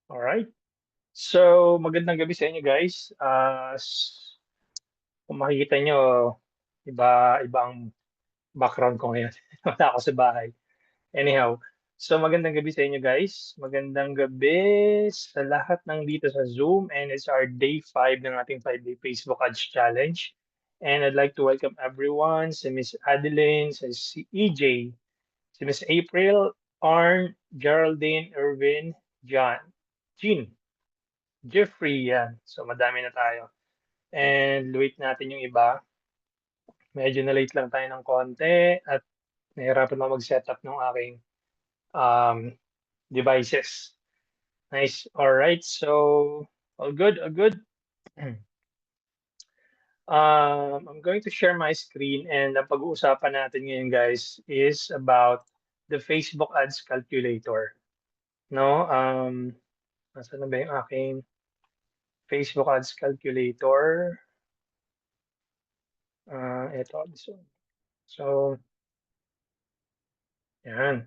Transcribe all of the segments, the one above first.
Alright. So, magandang gabi sa inyo guys. Kung makikita nyo, ibang background ko ngayon. Wala ako sa bahay. Anyhow, so magandang gabi sa inyo guys. Magandang gabi sa lahat ng dito sa Zoom and it's our day 5 ng ating 5-day Facebook Ads Challenge. And I'd like to welcome everyone, si Miss Adeline, si EJ, si Miss April, Arn, Geraldine, Irvin, Jean, Jeffrey, yan. So madami na tayo. And wait natin yung iba. Medyo na-late lang tayo ng konti at nahirapan ako mag-setup ng aking um, devices. Nice. All right. So, all good, all good. I'm going to share my screen and ang pag-uusapan natin ngayon guys is about the Facebook Ads Calculator. No? Nasaan na ba yung aking Facebook Ads Calculator? Ito, this one. So, yan.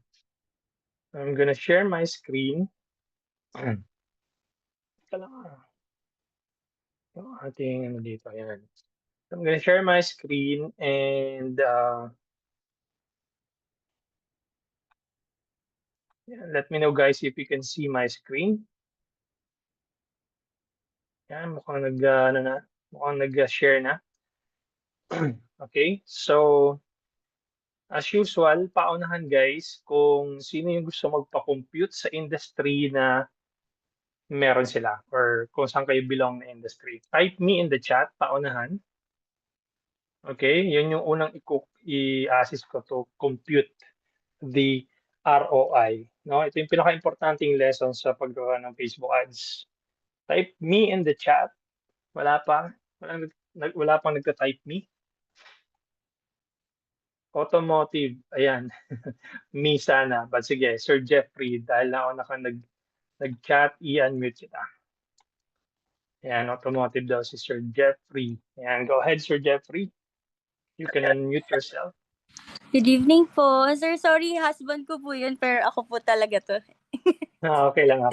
I'm gonna share my screen. Ito lang yung ating ano dito, yan. I'm gonna share my screen and let me know guys if you can see my screen. Yan, mukhang nag-share na. Okay, so as usual, paunahan guys kung sino yung gusto magpa-compute sa industry na meron sila or kung saan kayo belong na industry. Type me in the chat, paunahan. Okay, yun yung unang i-assist ko to compute the ROI. No, ito yung pinaka-importanting lesson sa paggawa ng Facebook ads. Type me in the chat. Wala pa. Wala pang nagta-type me. Automotive. Ayan. Me sana. But sige, Sir Jeffrey, dahil na ako nag-chat, i-unmute kita. Ayan, automotive daw si Sir Jeffrey. Ayan, go ahead, Sir Jeffrey. You can unmute yourself. Good evening po. Sir, sorry, husband ko po yun, pero ako po talaga to. Okay lang.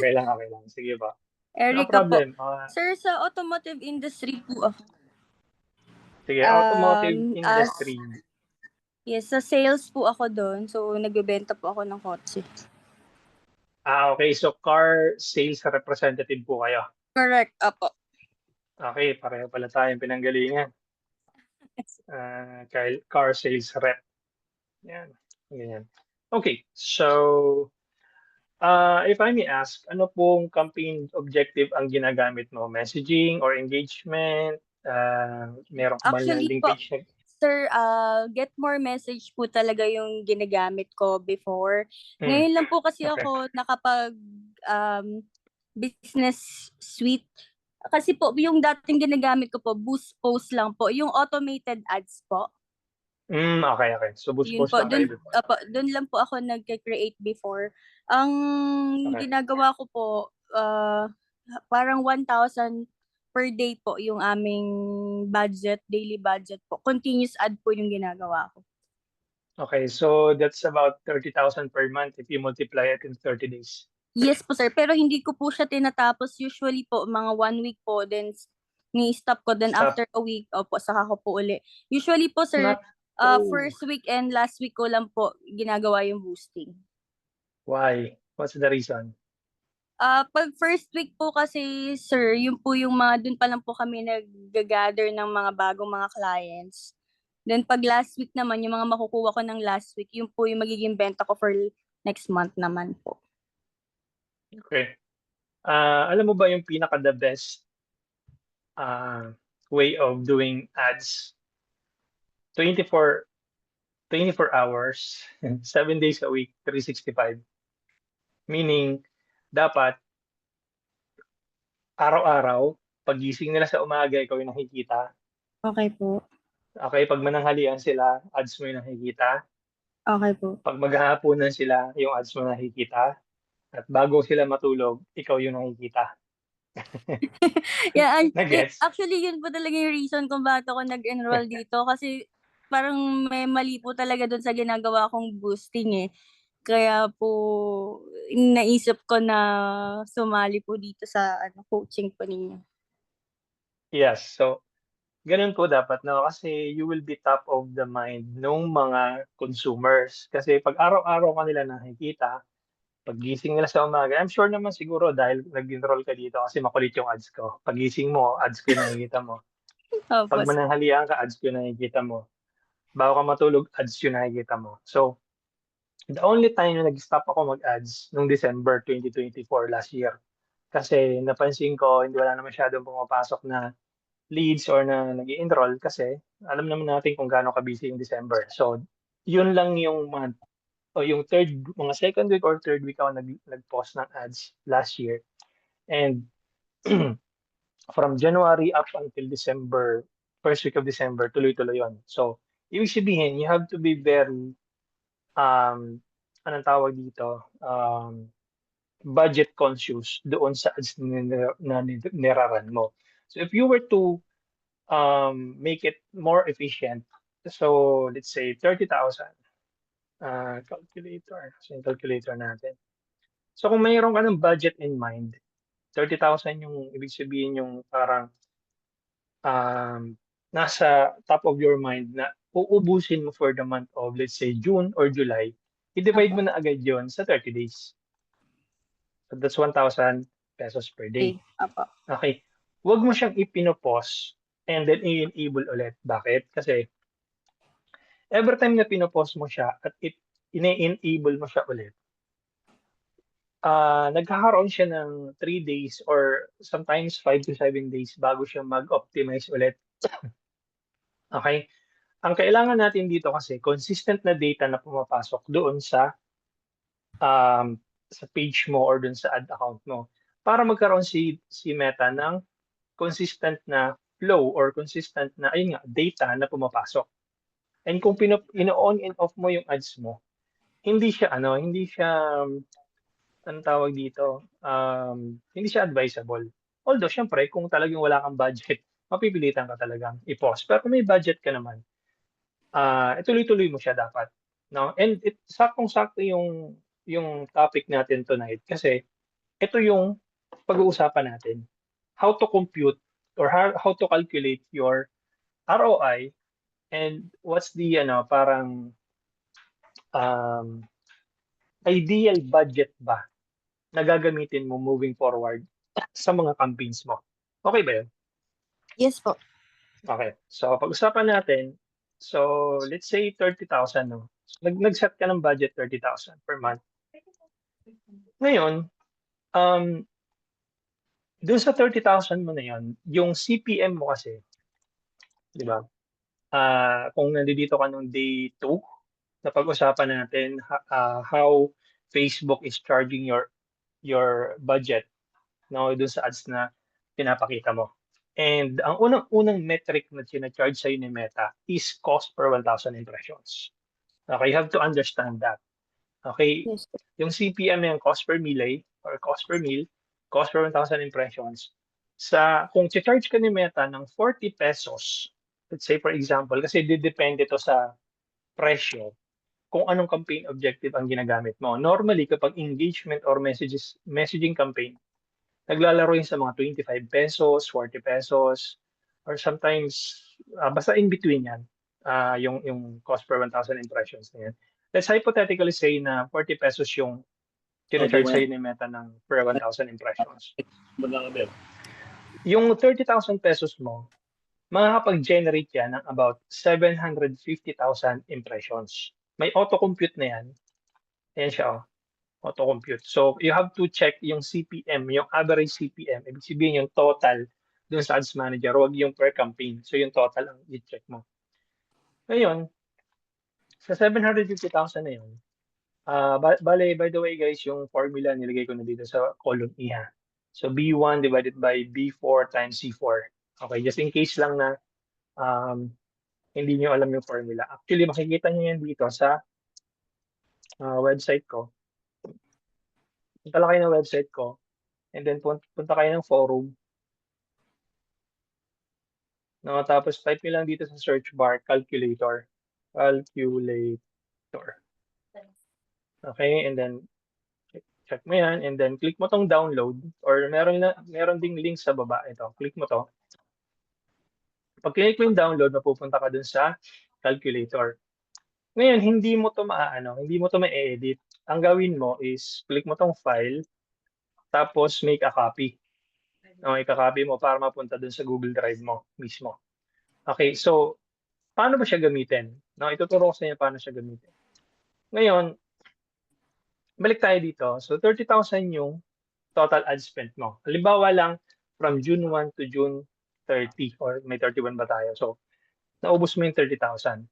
Sige pa. No Erica problem. po. Sir, sa automotive industry po ako. Sige, automotive industry. Yes, sa sales po ako doon. So, nagbebenta po ako ng kotse. Okay. So, car sales representative po kayo. Correct, apo. Okay, pareho pala tayong pinanggalingan. Car sales rep. Yan. Ganyan. Okay, so if I may ask, ano pong campaign objective ang ginagamit mo? Messaging or engagement? Meron ka ba Actually landing po, page? sir, get more message po talaga yung ginagamit ko before. Ngayon lang po kasi Okay. ako nakapag business suite. Kasi po, yung dating ginagamit ko po, Boost Post lang po. Yung automated ads po. Okay. So, Boost Yun Post po, lang kayo before. dun lang po ako nag-create before. Ang Okay. ginagawa ko po, parang 1,000 per day po yung aming budget, daily budget po. Continuous ad po yung ginagawa ko. Okay, so that's about 30,000 per month if you multiply it in 30 days. Yes po sir, pero hindi ko po siya tinatapos. Usually po, mga 1 week po, then ni-stop ko, then Stop. after a week, opo, saka ko po uli. Usually po sir, first week and last week ko lang po ginagawa yung boosting. Why? What's the reason? Pag first week po kasi sir, yun po yung dun pa lang po kami nag-gather ng mga bagong mga clients. Then pag last week naman, yung mga makukuha ko ng last week, yun po yung magiging benta ko for next month naman po. Okay. Alam mo ba yung pinaka-the best way of doing ads? 24 hours, 7 days a week, 365. Meaning, dapat araw-araw, pagising nila sa umaga, ikaw yung nakikita. Okay po. Okay, pag mananghalian sila, ads mo yung nakikita. Okay po. Pag maghahaponan sila, yung ads mo nakikita. At bago sila matulog, ikaw yung nakikita. Yeah, Nag-gets? actually yun po talaga yung reason kung bakit ako nag-enroll dito kasi parang may mali po talaga dun sa ginagawa kong boosting eh. Kaya po naisip ko na sumali po dito sa coaching po ninyo. Yes, so ganun po dapat, no? Kasi you will be top of the mind nung mga consumers. Kasi pag araw-araw ka nila nakikita, paggising nila sa umaga, I'm sure naman siguro dahil nag-enroll ka dito kasi makulit yung ads ko. Pagising mo, ads ko yung nakikita mo. Opo, Pag mananghalian ka, ads ko yung nakikita mo. Bago ka matulog, ads yung nakikita mo. So, the only time na nag-stop ako mag-ads nung December 2024 last year. Kasi napansin ko, hindi wala na masyadong pumapasok na leads or na nag-enroll kasi alam naman natin kung gaano ka-busy yung December. So, yun lang yung month o yung mga second week or third week ako nag-post ng ads last year. And from January up until December, first week of December, tuloy-tuloy yun. So, ibig sabihin, you have to be very, anong tawag dito, budget conscious doon sa ads na niraran mo. So, if you were to make it more efficient, so let's say 30,000, calculator, so yung calculator natin. So, kung mayroon ka ng budget in mind, 30,000 yung ibig sabihin yung parang nasa top of your mind na uubusin mo for the month of, let's say, June or July, i-divide opo. mo na agad yon sa 30 days. So that's 1,000 pesos per day. Okay, opo. Okay. Huwag mo siyang ipinopost and then i-enable ulit. Bakit? Kasi every time na pinopost mo siya at ine-enable mo siya ulit, nagkakaroon siya ng 3 days or sometimes 5 to 7 days bago siya mag-optimize ulit. Okay? Ang kailangan natin dito kasi consistent na data na pumapasok doon sa page mo or doon sa ad account mo para magkaroon si Meta ng consistent na flow or consistent na ayun nga data na pumapasok. And kung ino-on and off mo yung ads mo, hindi siya anong tawag dito, hindi siya advisable. Although syempre kung talagang wala kang budget, mapipilitan ka talagang i-pause. Pero kung may budget ka naman, ituloy-tuloy mo siya dapat, no? And saktong-sakto yung topic natin tonight kasi ito yung pag-uusapan natin. How to compute or how to calculate your ROI and what's the parang um, ideal budget ba na gagamitin mo moving forward sa mga campaigns mo. Okay ba yun? Yes po. Okay. So, pag-usapan natin, so let's say 30,000, no? So, nag-set ka ng budget 30,000 per month. Ngayon, um, dun sa 30,000 mo na yun, yung CPM mo kasi, di ba? Kung nandito ka nung day 2, na pag-usapan natin how Facebook is charging your budget, no, dun sa ads na pinapakita mo. And ang unang metric na charge sa'yo ni Meta is cost per 1,000 impressions. Okay, you have to understand that. Okay, Yes. yung CPM yung cost per mille or cost per mil, cost per 1,000 impressions. Kung charge ka ni Meta ng 40 pesos, let's say for example, kasi depende to sa presyo, kung anong campaign objective ang ginagamit mo. Normally, kapag engagement or messaging campaign, naglalaro yun sa mga 25 pesos, 40 pesos, or sometimes, basta in between yan, yung cost per 1,000 impressions na yan. Let's hypothetically say na 40 pesos yung charge sa'yo ni Meta ng per 1,000 impressions. Yung 30,000 pesos mo, makakapag-generate yan ng about 750,000 impressions. May auto-compute na yan. Ayan siya, oh. Auto-compute. So, you have to check yung CPM, yung average CPM. Ibig sabihin yung total dun sa Ads Manager, wag yung per campaign. So, yung total ang i-check mo. Ngayon, sa 750,000 na yun, by the way guys, yung formula nilagay ko na dito sa column E ha. So, B1 divided by B4 times C4. Okay, just in case lang na hindi nyo alam yung formula. Actually, makikita nyo yan dito sa website ko. Punta lang kayo ng website ko and then punta kayo ng forum. No, tapos type nyo lang dito sa search bar, calculator. Calculator. Okay, and then check mo yan, and then click mo tong download, or meron ding link sa baba. Ito, click mo to. Pag click mo yung download, mapupunta ka dun sa calculator. Ngayon, hindi mo to ma-edit. Ang gawin mo is click mo tong file, tapos make a copy. No, ika-copy mo para mapunta dun sa Google Drive mo mismo. Okay, so paano ba siya gamitin? No, ituturo ko sa inyo paano siya gamitin. Ngayon, balik tayo dito. So 30,000 yung total ad spend mo. Halimbawa lang from June 1 to June 30, or may 31 ba tayo? So naubos mo yung 30,000.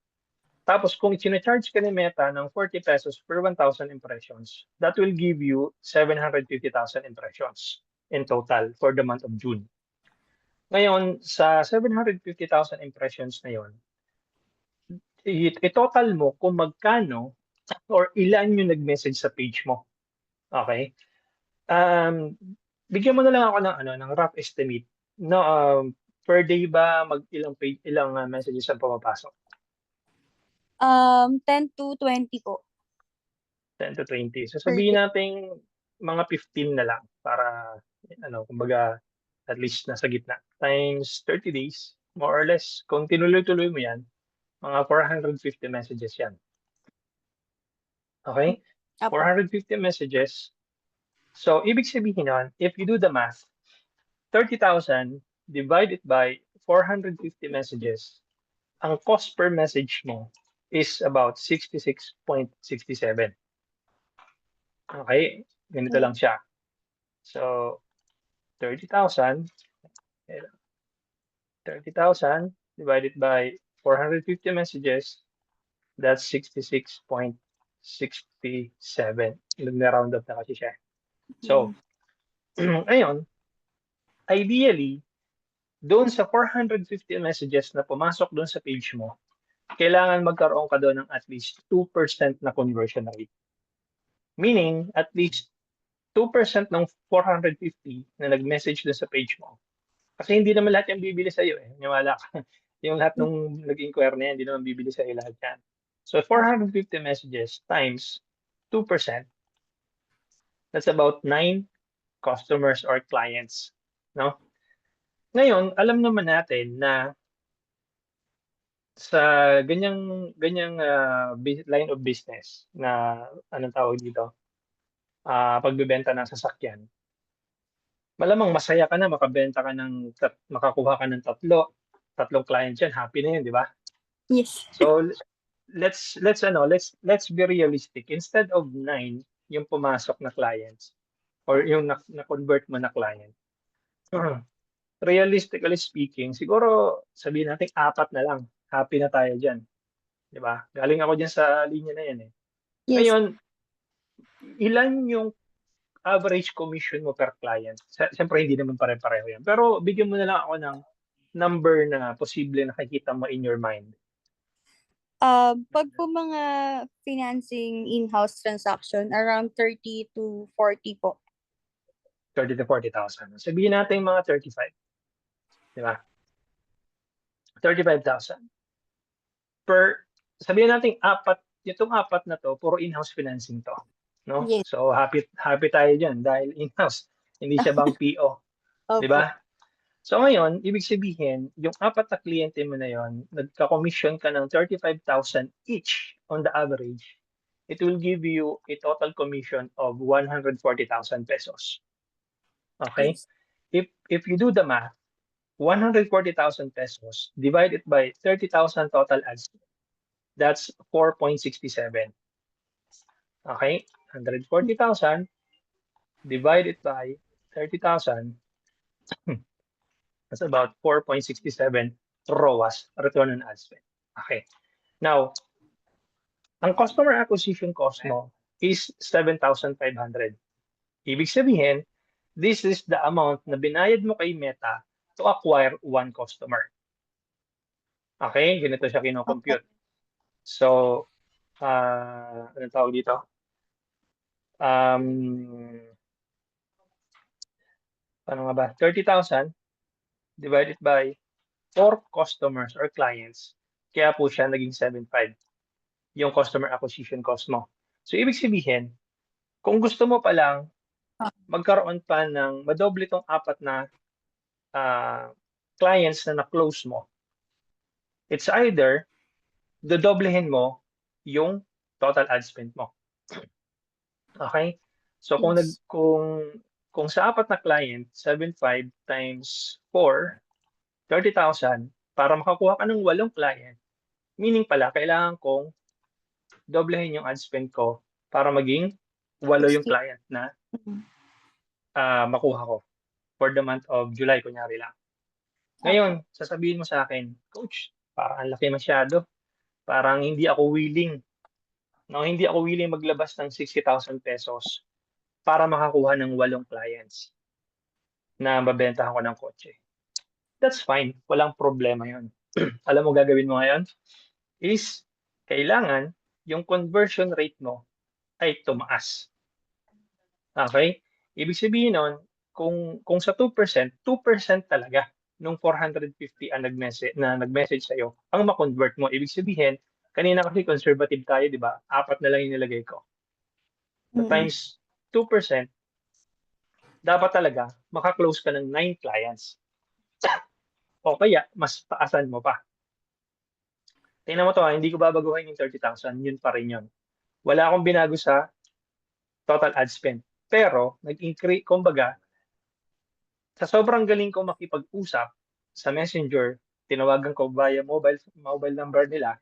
Tapos kung charge ka ni Meta ng 40 pesos per 1,000 impressions, that will give you 750,000 impressions in total for the month of June. Ngayon, sa 750,000 impressions na yon, i-total mo kung magkano or ilan yung nag-message sa page mo. Okay? Bigyan mo na lang ako ng rough estimate. No, per day ba ilang messages ang pumapasok? 10 to 20 po. 10 to 20. So Per sabihin day. natin mga 15 na lang para kumbaga at least nasa gitna. Times 30 days, more or less. Kung tinuloy-tuloy mo yan, mga 450 messages yan. Okay? Apo. 450 messages. So, ibig sabihin nun, if you do the math, 30,000 divided by 450 messages, ang cost per message mo is about 66.67. Okay? Ganito lang siya. So, 30,000 divided by 450 messages, that's 66.67. Nag-round up na kasi siya. So, ngayon, ideally, doon sa 450 messages na pumasok doon sa page mo, kailangan magkaroon ka doon ng at least 2% na conversion rate. Meaning, at least 2% ng 450 na nag-message doon sa page mo. Kasi hindi naman lahat yung bibili sa'yo eh. Niwala ka. Yung lahat nung nag-inquire na yan, hindi naman bibili sa'yo lahat yan. So 450 messages times 2%, that's about 9 customers or clients. No? Ngayon, alam naman natin na sa ganyang line of business na anong tawag dito, pagbebenta ng sasakyan, malamang masaya ka na makabenta ka makakuha ka ng tatlong client yan, happy na yun, di ba? Yes. So let's be realistic. Instead of 9 yung pumasok na clients or yung na-convert mo na client, realistically speaking, siguro sabihin natin 4 na lang. Happy na tayo diyan, 'di ba? Galing ako diyan sa linya na 'yan eh. Yes. Ngayon, ilan yung average commission mo per client? Siyempre hindi naman pare-pareho 'yan. Pero bigyan mo na lang ako ng number na posible nakikita mo in your mind. Pag po mga financing in-house transaction, around 30 to 40 po. 30 to 40,000. Sabihin natin mga 35. Di ba? 35,000. Sabihin natin itong apat na to, puro in-house financing to. No? Yes. So, happy tayo dyan dahil in-house. Hindi siya bang PO. Di Opo. ba? So, ngayon, ibig sabihin, yung 4 na kliyente mo na yon, nagka-commission ka ng 35,000 each on the average, it will give you a total commission of 140,000 pesos. Okay? Yes. If you do the math, 140,000 pesos divided by 30,000 total ads, that's 4.67. Okay? 140,000 divided by 30,000, that's about 4.67 ROAS, return on ad spend. Okay. Now, ang customer acquisition cost mo is 7,500. Ibig sabihin, this is the amount na binayad mo kay Meta to acquire one customer. Okay? Ganito siya kino-compute. So, anong tawag dito? Paano nga ba? 30,000 divided by 4 customers or clients. Kaya po siya naging 7.5 yung customer acquisition cost mo. So, ibig sabihin, kung gusto mo palang magkaroon pa ng madoble tong 4 na clients na na-close mo, it's either dodoblehin mo yung total ad spend mo. Okay? So Yes. kung sa 4 na client, 7.5 times 4, 30,000 para makakuha ka ng 8 client. Meaning pala kailangan kong doblehin yung ad spend ko para maging 8 yung 60. client na makuha ko for the month of July kunyari lang. Opo. Ngayon, sasabihin mo sa akin, "Coach, parang ang laki masyado. Parang hindi ako willing, no, hindi ako willing maglabas ng 60,000 pesos para makakuha ng 8 clients na mabentahan ko ng kotse." That's fine, walang problema 'yun. Alam mo gagawin mo ngayon is kailangan yung conversion rate mo ay tumaas, okey? Ibig sabihin nun kung sa 2% talaga nung 450 ang nag-message sa'yo ang ma-convert mo. Ibig sabihin, kanina kasi conservative tayo 'di ba, 4 na lang yung nilagay ko. So Mm. times 2%, dapat talaga maka-close ka ng 9 clients o kaya mas taasan mo pa. Tingnan mo 'to, hindi ko babaguhin yung 30,000, yun pa rin yun. Wala akong binago sa total ad spend. Pero kumbaga, sa sobrang galing ko makipag-usap sa Messenger, tinawagan ko via mobile number nila,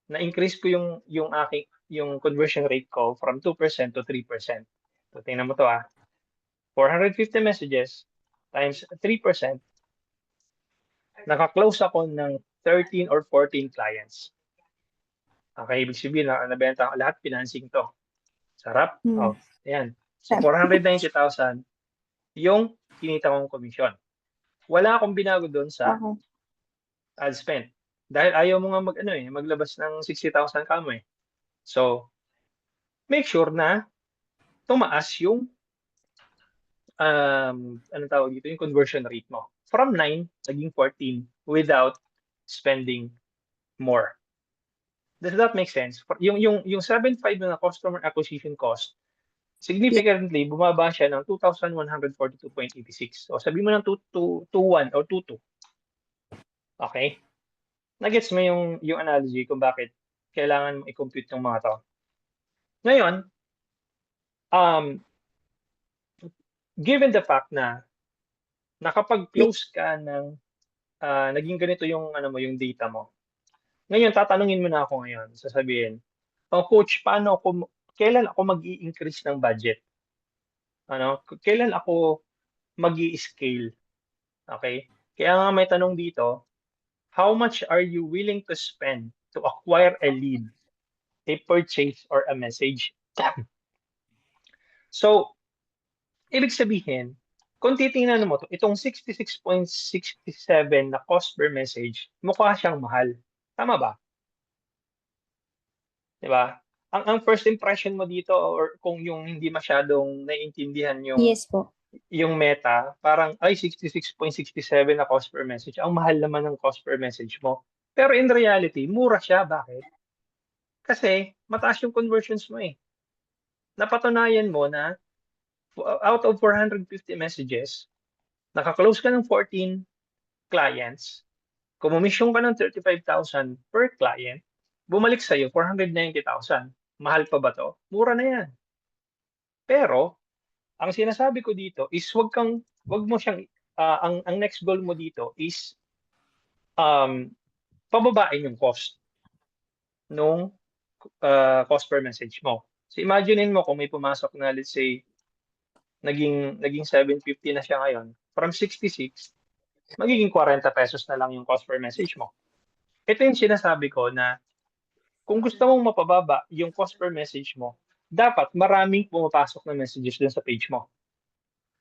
na-increase ko yung conversion rate ko from 2% to 3%. So tingnan mo 'to, 450 messages times 3%, naka-close ako ng 13 or 14 clients. Okay, ibig sabihin na nabenta ko lahat, financing 'to. Sarap. Mm. Oh, ayan. So 490,000 yung kinita kong komisyon. Wala akong binago do'n sa Okay. ad spend. Dahil ayaw mo nga mag-ano, maglabas ng 60,000 kamo, eh. So, make sure na tumaas yung, anong tawag dito, yung conversion rate mo. From 9 naging 14 without spending more. Does that make sense? Yung 7.5 na customer acquisition cost, Yeah. significantly bumaba siya ng 2,142.86. So sabihin mo ng 2,221 or 22. Okay? Nagets mo yung analogy kung bakit kailangan mong i-compute yung mga 'to. Ngayon, um, given the fact na Yeah. nakapag-close ka ng, naging ganito yung ano mo, yung data mo. Ngayon tatanungin mo na ako ngayon, sasabihin, "Oh, coach, kailan ako mag-i-increase ng budget? Ano, kailan ako mag-i-scale?" Okay? Kaya nga may tanong dito, how much are you willing to spend to acquire a lead, a purchase, or a message? So, ibig sabihin, kung titingnan mo 'to, itong 66.67 na cost per message, mukha siyang mahal, tama ba? 'Di ba? Ang first impression mo dito or kung yung hindi masyadong naiintindihan Yes po. yung meta, parang, ay 66.67 na cost per message, ang mahal naman ng cost per message mo. Pero in reality, mura siya, bakit? Kasi mataas yung conversions mo, eh. Napatunayan mo na out of 450 messages, naka-close ka ng 14 clients, kumomisyon ka ng 35,000 per client, bumalik sa'yo 490,000. Mahal pa ba 'to? Mura na 'yan. Pero ang sinasabi ko dito is 'wag mo siyang, ang next goal mo dito is, um, pababain yung cost nung, cost per message mo. So imaginin mo kung may pumasok na let's say naging 750 na siya ngayon, from 66 magiging ₱40 na lang yung cost per message mo. Ito yung sinasabi ko na kung gusto mong mapababa yung cost per message mo, dapat maraming pumapasok na messages dun sa page mo.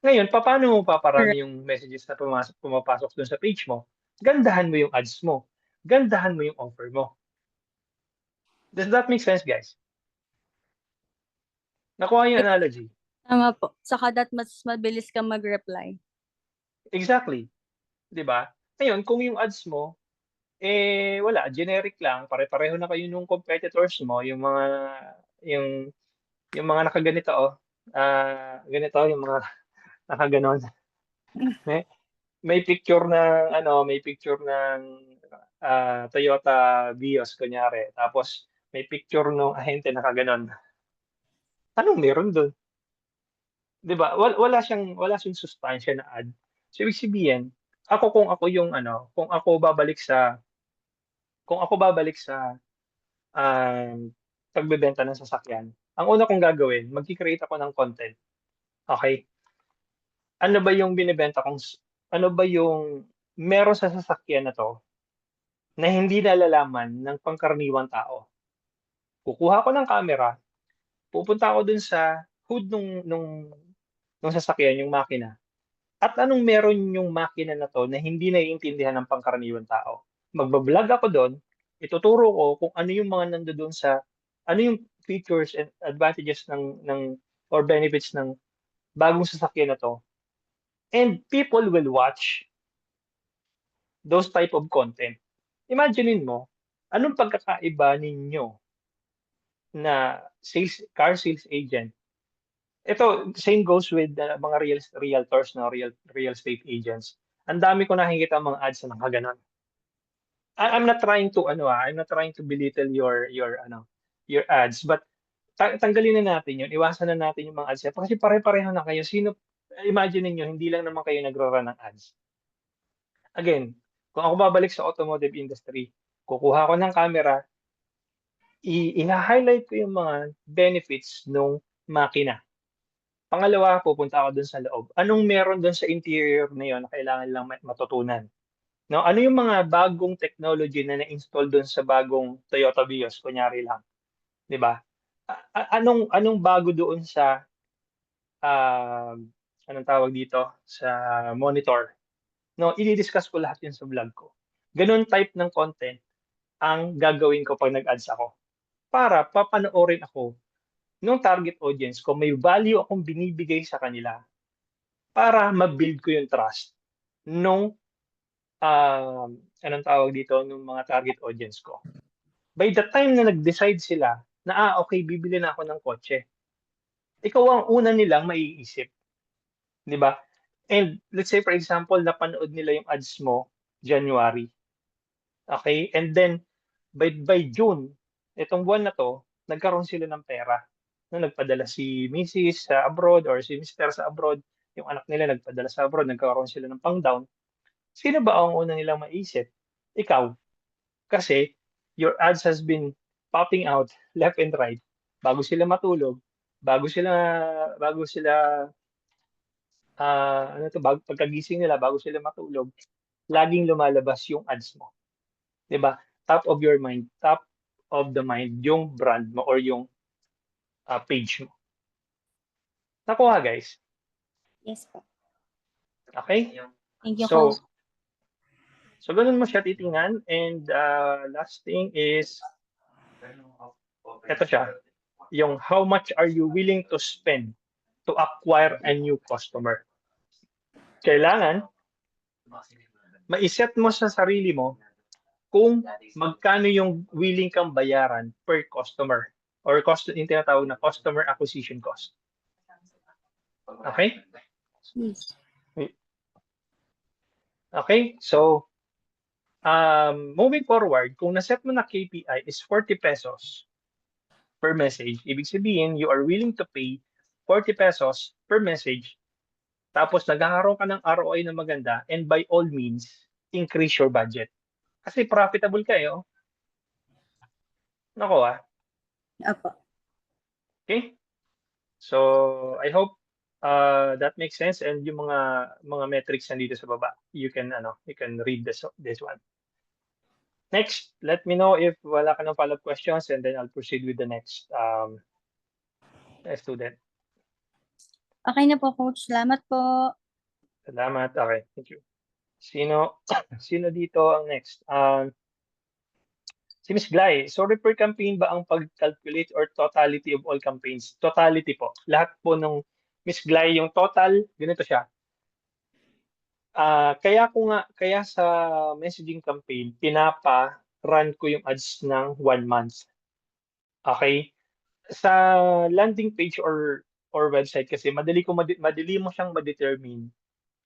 Ngayon, papaano mo Correct. paparami yung messages na pumapasok dun sa page mo? Gandahan mo yung ads mo. Gandahan mo yung offer mo. Does that make sense, guys? Nakuha yung analogy? Tama po. Saka that mas mabilis kang mag-reply. Exactly, 'di ba? Ngayon, kung yung ads mo, wala, generic lang, pare-pareho na kayo nung competitors mo, yung mga nakaganito, ganito, yung mga nakaganon. May, may picture ng, Toyota Vios, kunyari. Tapos, may picture ng ahente nakaganon. Anong meron doon? 'Di ba? Wala siyang sustansya na ad. So, ibig sabihin, kung ako yung kung ako babalik sa pagbebenta ng sasakyan, ang una kong gagawin, magki-create ako ng content. Okay? Ano ba yung binebenta kong ano ba yung meron sa sasakyan na 'to na hindi nalalaman ng pangkaraniwang tao? Kukuha ako ng camera, pupunta ako dun sa hood nung sasakyan, yung makina. At anong meron yung makina na 'to na hindi naiintindihan ng pangkaraniwang tao? Magba-vlog ako dun, ituturo ko kung ano yung mga nandodoon ano yung features and advantages or benefits ng bagong sasakyan na 'to. And people will watch those type of content. Imaginein mo, anong pagkakaiba ninyo na car sales agent? Ito, same goes with mga realtors, no, real estate agents. Ang dami ko nakikita mga ads na nakaganon. I'm not trying to I'm not trying to belittle your ads, but tanggalin na natin 'yun. Iwasan na natin yung mga ads kasi pare-pareho na kayo. Imagine niyo hindi lang naman kayo nagro-run ng ads. Again, kung ako babalik sa automotive industry, kukuha ko ng camera, i-highlight ko yung mga benefits nung makina. Pangalawa, pupunta ako dun sa loob. Anong meron dun sa interior na yun na kailangan lang matutunan? No, ano yung mga bagong technology na na-install dun sa bagong Toyota Vios, kunyari lang, 'di ba? Anong bago doon sa uh, anong tawag dito sa monitor? No, i-discuss ko lahat 'yun sa vlog ko. Ganun type ng content ang gagawin ko pag nag-ads ako para papanoorin ako nung target audience ko, may value akong binibigay sa kanila para ma-build ko yung trust nung anong tawag dito, nung mga target audience ko. By the time na nag-decide sila na, okay, bibili na ako ng kotse, ikaw ang una nilang maiisip, di ba? And let's say, for example, napanood nila yung ads mo January. Okay? And then, by June, itong buwan na to, nagkaroon sila ng pera. No, nagpadala si Mrs. sa abroad or si Mr. sa abroad, yung anak nila nagpadala sa abroad, nagkaroon sila ng pang-down. Sino ba ang una nilang maisip? Ikaw. Kasi your ads has been popping out left and right bago sila matulog, bago sila pagkagising nila, bago sila matulog, laging lumalabas yung ads mo. 'Di ba? Top of the mind yung brand mo or yung page mo. Nakuha, guys. Yes po. Okay? Thank you po. So ganun mo siya titingnan. And last thing is, ito siya, yung how much are you willing to spend to acquire a new customer. Kailangan ma-set mo sa sarili mo kung magkano yung willing kang bayaran per customer or yung tinatawag na customer acquisition cost. Okay? Yes. Okay? So, moving forward, kung naset mo na KPI is 40 pesos per message, ibig sabihin, you are willing to pay 40 pesos per message, tapos nagkakaroon ka ng ROI na maganda, and by all means, increase your budget. Kasi profitable kayo. Nako Opo. Okay? So, I hope that makes sense, and yung mga metrics nandito sa baba, you can read this one. Next, let me know if wala ka ng follow-up questions, and then I'll proceed with the next student. Okay na po, Coach. Salamat po. Salamat. Okay, thank you. Sino dito ang next? Si Ms. Glay, sorry, per campaign ba ang pag-calculate or totality of all campaigns? Totality po. Lahat po ng Ms. Glay, yung total, ganito siya. Kaya sa messaging campaign, pinapa-run ko yung ads ng 1 month. Okay? sa landing page or website kasi madali mo siyang ma-determine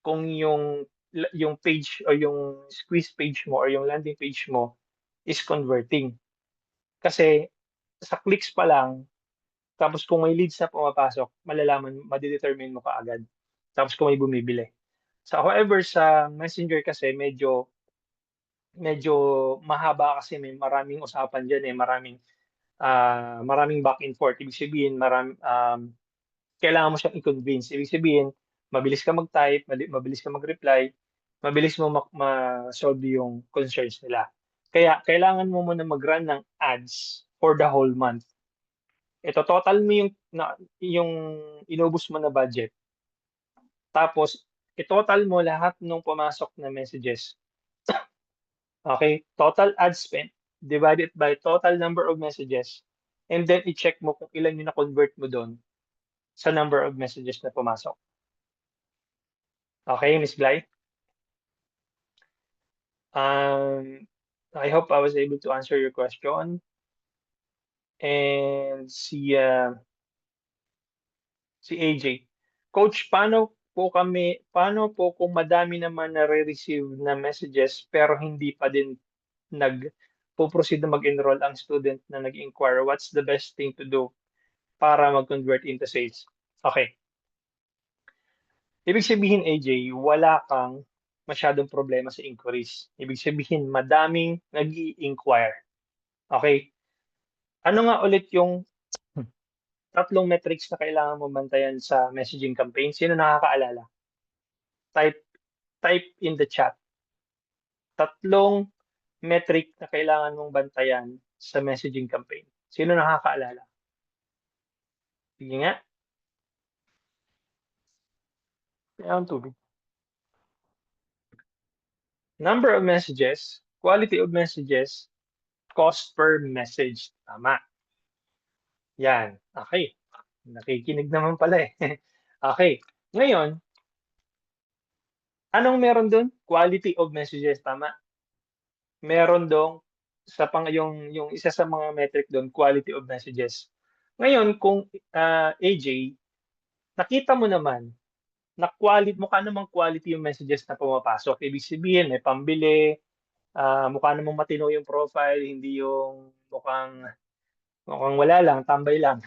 kung yung page o yung squeeze page mo or yung landing page mo is converting. Kasi sa clicks pa lang, tapos kung may leads na pumapasok, made-determine mo kaagad. Tapos kung may bumibili. However, sa Messenger kasi medyo mahaba kasi may maraming usapan diyan eh, maraming back and forth. Ibig sabihin, kailangan mo siyang i-convince. Ibig sabihin, mabilis ka mag-type, mabilis ka mag-reply, mabilis mo ma-solve yung concerns nila. Kaya kailangan mo muna mag-run ng ads for the whole month. Ito, total mo yung inubos mo na budget. Tapos, i-total mo lahat ng pumasok na messages. Okay? Total ad spent divided by total number of messages. And then, i-check mo kung ilan yung na-convert mo doon sa number of messages na pumasok. Okay, Miss Glay? I hope I was able to answer your question. And si AJ. Coach, paano po kung madami naman nare-receive na messages pero hindi pa din nag-proceed na mag-enroll ang student na nag-inquire? What's the best thing to do para mag-convert into sales? Okay. Ibig sabihin, AJ, wala kang masyadong problema sa inquiries. Ibig sabihin, madaming nag-i-inquire. Okay? Ano nga ulit yung tatlong metrics na kailangan mo bantayan sa messaging campaign? Sino nakakaalala? Type type in the chat. Tatlong metric na kailangan mong bantayan sa messaging campaign. Sino nakakaalala? Sige nga. Kaya ang tubig. Number of messages, quality of messages, cost per message. Tama. Yan. Okay. Nakikinig naman pala eh. Okay. Ngayon, anong meron doon? Quality of messages. Tama. Meron dong yung isa sa mga metric doon, quality of messages. Ngayon, kung AJ, nakita mo naman na mukha namang quality yung messages na pumapasok. Ibig sabihin, may pambili, mukha namang matino yung profile, hindi yung mukhang wala lang, tambay lang.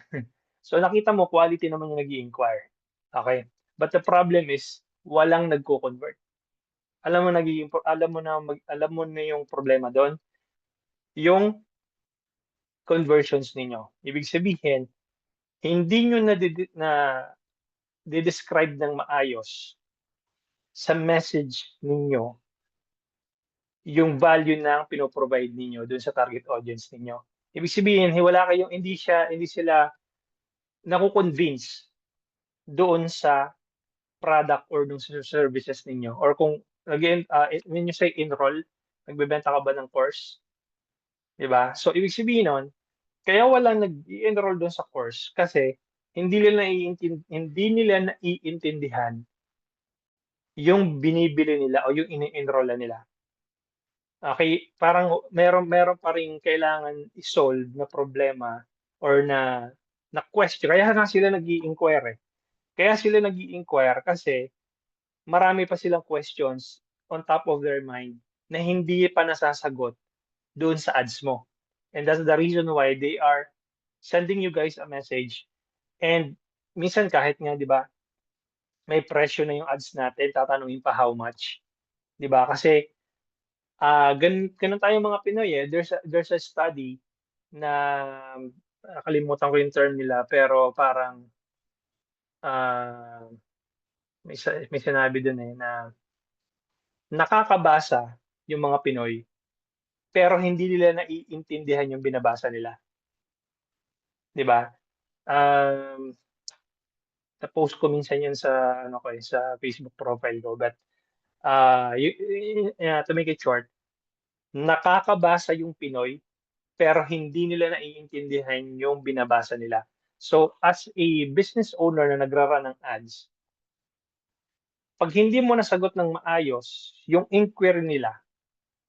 So nakita mo, quality naman yung nag-i-inquire. Okay? But the problem is, walang nagko-convert. Alam mo na yung problema doon, yung conversions ninyo. Ibig sabihin, hindi nyo describe ng maayos sa message ninyo yung value na pinoprovide ninyo doon sa target audience ninyo. Ibig sabihin, hindi sila nakukonvince doon sa product or doon sa services ninyo. Or kung, again, when you say enroll, nagbebenta ka ba ng course? Diba? So, ibig sabihin nun, kaya walang nag-enroll doon sa course kasi hindi nila naiintindihan yung binibili nila o yung ini-enrollan nila. Okay, parang meron pa ring kailangan i-solve na problema or na question. Kaya nga sila nag-i-inquire eh. Kaya sila nag-i-inquire kasi marami pa silang questions on top of their mind na hindi pa nasasagot doon sa ads mo. And that's the reason why they are sending you guys a message. And minsan kahit nga, di ba, may presyo na yung ads natin, tatanungin pa how much. Di ba? Kasi ganun tayo mga Pinoy eh. There's a study na nakalimutan ko yung term nila pero parang ah, may sinabi dun eh na nakakabasa yung mga Pinoy pero hindi nila naiintindihan yung binabasa nila. Di ba? Um, Na-post ko minsan yan sa sa Facebook profile ko, but to make it short, nakakabasa yung Pinoy pero hindi nila naiintindihan yung binabasa nila. So as a business owner na nagrara ng ads, pag hindi mo nasagot ng maayos yung inquiry nila,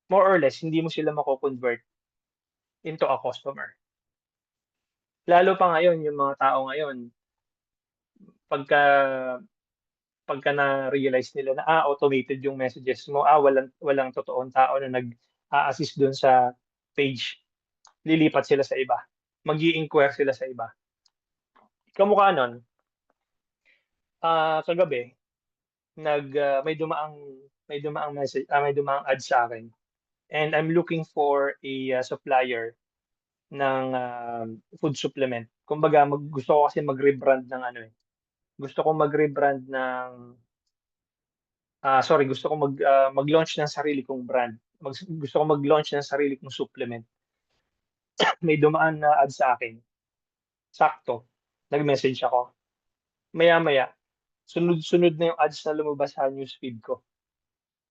more or less hindi mo sila mako-convert into a customer. Lalo pa ngayon yung mga tao ngayon, pagka pagka na-realize nila na, automated yung messages mo, walang totoong tao na nag-a-assist dun sa page, lilipat sila sa iba, mag-i-inquire sila sa iba. Kamukha nun, kagabi may dumaang ad sa'kin, and I'm looking for a supplier ng food supplement. Kumbaga gusto ko kasi mag-rebrand ng ano, gusto ko mag-rebrand ng gusto ko mag-launch ng sarili kong brand. Gusto ko mag-launch ng sarili kong supplement. May dumaan na ad sa'kin, sakto, nag-message ako. Maya-maya, sunod-sunod na yung ads na lumabas sa newsfeed ko,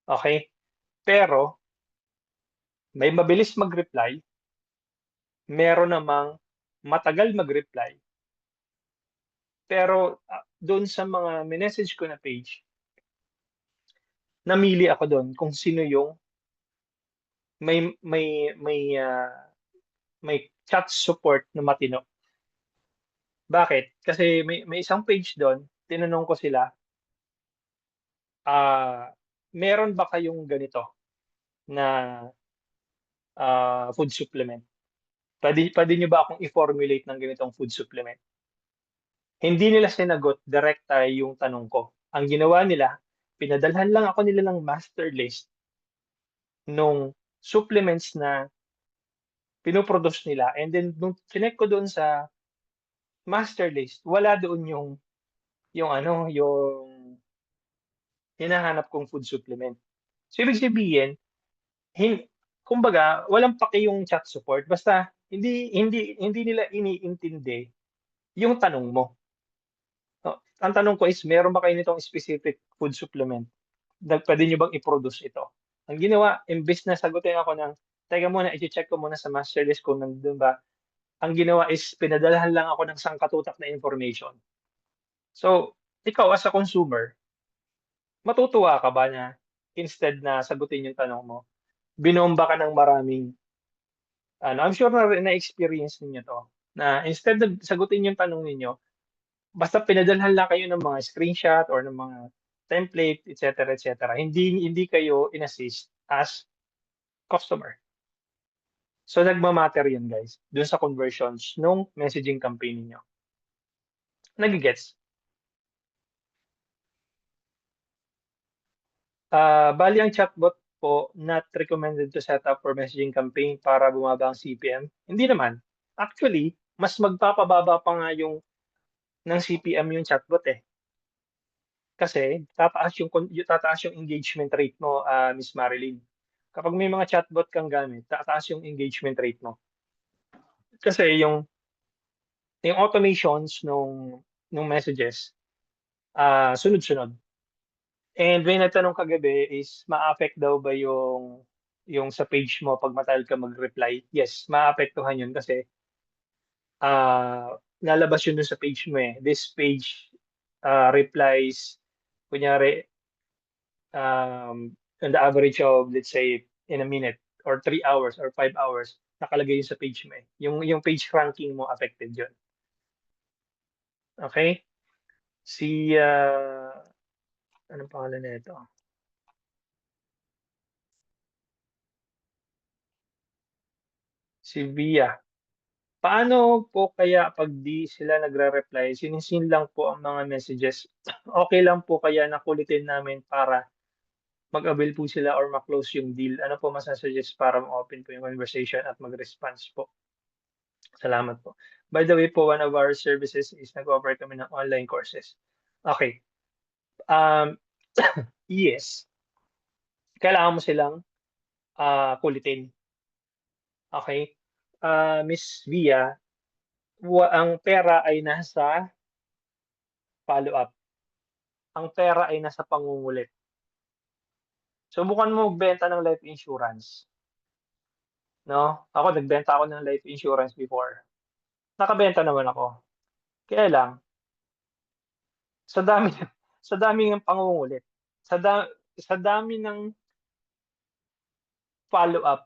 okey? Pero may mabilis mag-reply, meron namang matagal mag-reply, pero, dun sa mga minessage ko na page, namili ako dun kung sino yung may chat support na matino. Bakit? Kasi may isang page dun, tinanong ko sila, "Meron ba kayong ganito na, food supplement? Puwede niyo ba akong i-formulate ng ganitong food supplement?" Hindi nila sinagot direkta yung tanong ko. Ang ginawa nila, pinadalhan lang ako nila ng master list nung supplements na pino-produce nila, and then nung chineck ko dun sa master list, wala doon yung ano, yung hinahanap kong food supplement. So ibig sabihin, hin kumbaga walang pake yung chat support, basta hindi nila iniintindi yung tanong mo. Ang tanong ko is, meron ba kayo nitong specific food supplement na puwede niyo bang i-produce ito? Ang ginawa, imbes na sagutin ako ng, "Teka muna, iche-check ko muna sa master list kung nandun ba." Ang ginawa is pinadalhan lang ako ng sangkatutak na information. So, ikaw as a consumer, matutuwa ka ba na instead na sagutin yung tanong mo, binomba ka ng maraming ano, I'm sure na-experience ninyo 'to, na instead na sagutin yung tanong ninyo, basta pinadalhan lang kayo ng mga screenshot or ng mga template, et cetera. Hindi kayo in-assist as customer. So nagma-matter 'yun guys, dun sa conversions nung messaging campaign ninyo. Nage-gets? Bale ang chatbot po not recommended to set up for messaging campaign para bumaba ang CPM? Hindi naman. Actually, mas magpapababa pa nga ng CPM yung chatbot, eh. Kasi tataas yung engagement rate mo, Miss Marilyn. Kapag may mga chatbot kang gamit, tataas yung engagement rate mo. Kasi yung automations nung messages, sunod-sunod. And may nagtanong kagabi is ma-affect daw ba yung sa page mo 'pag matagal ka mag-reply? Yes, maapektuhan yun kasi, lalabas yun dun sa page mo, eh. This page, replies kunyari, on the average of let's say in a minute or 3 hours or 5 hours, nakalagay yun sa page mo, eh. Yung page ranking mo affected yun, okey? Si, anong pangalan nito? Si Via. Paano po kaya 'pag 'di sila nagre-reply, sinisin lang po ang mga messages? Okey lang po kaya na kulitin namin para mag-avail po sila or ma-close yung deal? Ano po masa-suggest para ma-open po yung conversation at mag-response po? Salamat po. By the way po, one of our services is nag-o-offer kami ng online courses. Okey, um, yes, kailangan mo silang, kulitin, okey? Miss Via, ang pera ay nasa follow-up. Ang pera ay nasa pangungulit. Subukan mo magbenta ng life insurance, 'no? Ako nagbenta ako ng life insurance before. Nakabenta naman ako. Kaya lang sa dami sa dami ng pangungulit, sa dami ng follow-up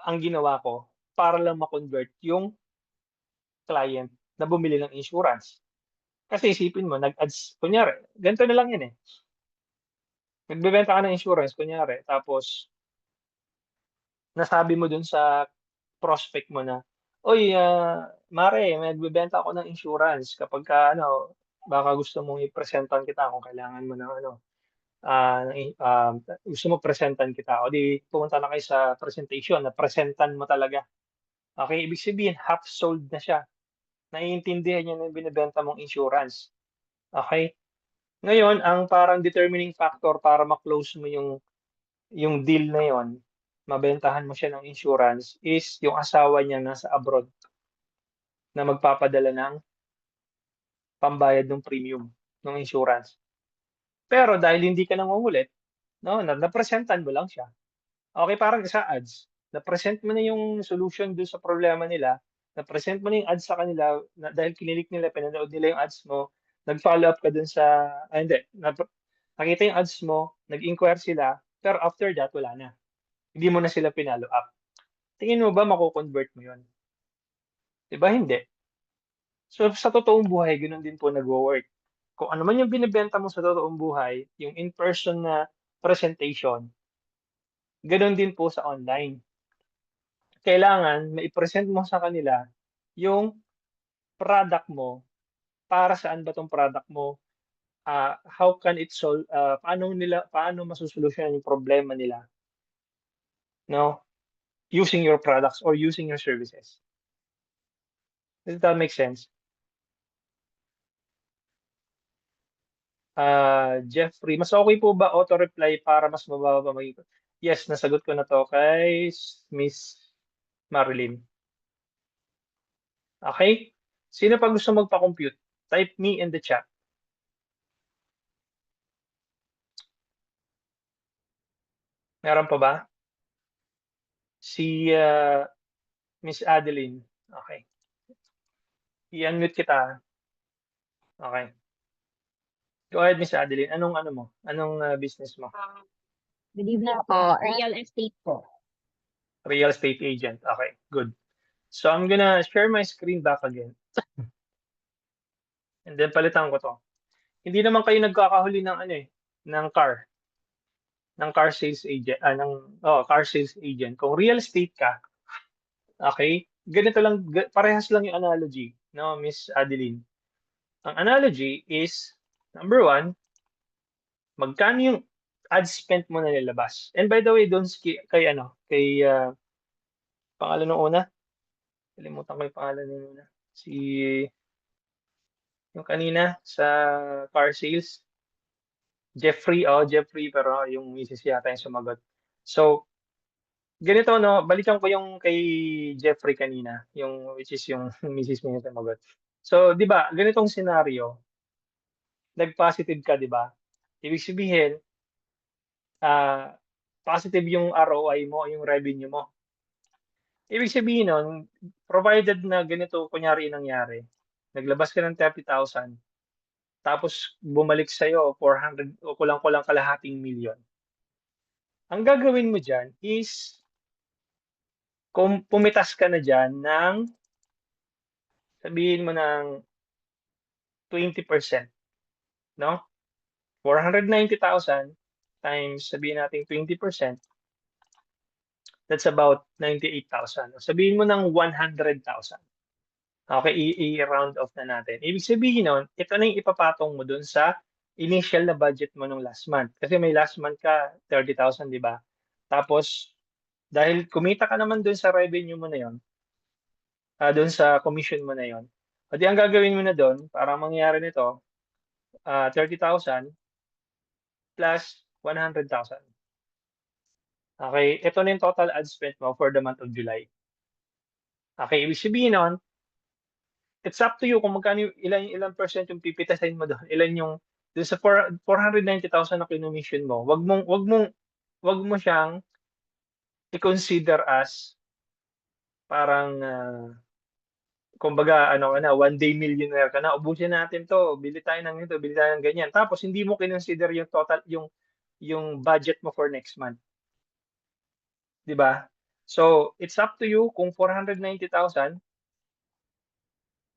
ang ginawa ko para lang ma-convert yung client. na bumili ng insurance. Kasi isipin mo, nag-ads, kunyari, ganito na lang yan eh. Nagbebenta ka ng insurance, kunyari, tapos nasabi mo dun sa prospect mo na, "Uy, mare, may nagbebenta ako ng insurance kapag ka, ano, baka gusto mong i-presentan kita kung kailangan mo ng ano, gusto mo presentan kita, o di pumunta na kayo sa presentation, na presentan mo talaga. Okay, ibig sabihin, half sold na siya. Naiintindihan niya na yung binibenta mong insurance. Okay? Ngayon, ang parang determining factor para ma-close mo yung deal na yon, mabentahan mo siya ng insurance, is yung asawa niya nasa abroad na magpapadala ng pambayad ng premium ng insurance. Pero dahil hindi ka nangungulit, no, napresentan mo lang siya. Okay, parang sa ads, na-present mo na yung solution dun sa problema nila, na-present mo na yung ads sa kanila, na dahil kinilik nila, pinanood nila yung ads mo, nag-follow up ka dun sa, hindi, nakita yung ads mo, nag-inquire sila, pero after that, wala na. Hindi mo na sila pinalo up. Tingin mo ba mako-convert mo yun? Di ba hindi? So sa totoong buhay, gano'n din po nagwo-work. Kung ano man yung binebenta mo sa totoong buhay, yung in-person na presentation, gano'n din po sa online. Kailangan mai-present mo sa kanila yung product mo, para saan ba 'tong product mo, how can it solve, paano masosolusyunan yung problema nila, 'no, using your products or using your services. Does that make sense? Jeffrey, mas okay po ba auto-reply para mas mababa pa maging, yes, nasagot ko na 'to kay Miss Marilyn. Okay? Sino pa gusto magpa-compute? Type me in the chat. Meron pa ba? Si, Miss Adeline. Okay. I-unmute kita. Okay. Go ahead, Miss Adeline. Anong ano mo? Anong business mo? Good evening po. Real estate po. Real estate agent. Okay, good. So I'm gonna share my screen back again. And then palitan ko 'to. Hindi naman kayo nagkakahuli ng ano eh, ng car sales agent, car sales agent. Kung real estate ka, okay, ganito lang, parehas lang yung analogy, no, Miss Adeline. Ang analogy is, number one, magkano yung ad spend mo na nilabas. And by the way, doon kay pangalan ng una, kalimutan ko yung pangalan ng una. Yung kanina sa car sales, Jeffrey, pero yung misis yata yung sumagot. So, ganito, no, balikan ko yung kay Jeffrey kanina, yung which is yung misis mo yung sumagot. So, 'di ba, ganitong scenario, nag-positive ka, 'di ba? Ibig sabihin, positive yung ROI mo, yung revenue mo. Ibig sabihin nun, provided na ganito kunyari yung nangyari, naglabas ka ng 30,000, tapos bumalik sa'yo 400 o kulang-kulang kalahating milyon. Ang gagawin mo diyan is kung pumitas ka na diyan ng, sabihin mo ng 20%, no? 490,000 times, sabihin natin 20%, that's about 98,000. Sabihin mo ng 100,000. Okay, i-round off na natin. Ibig sabihin nun, ito na yung ipapatong mo dun sa initial na budget mo nung last month. Kasi may last month ka, 30,000, di ba? Tapos, dahil kumita ka naman dun sa revenue mo na yon, dun sa commission mo na yon, o di ang gagawin mo na dun, para mangyari nito, 30,000 plus 100,000. Okay, ito na yung total ad spend mo for the month of July. Okay, ibig sabihin nun, it's up to you kung magkano ilang percent yung pipitasin mo doon. Ilan yung doon sa 490,000 na kinommission mo. Wag mo siyang i-consider as parang kumbaga ano ka na, one day millionaire ka na. Ubusin natin 'to, bili tayo ng ito, bili tayo ng ganyan. Tapos hindi mo kinonsider yung total yung budget mo for next month, 'di ba? So, it's up to you kung 490,000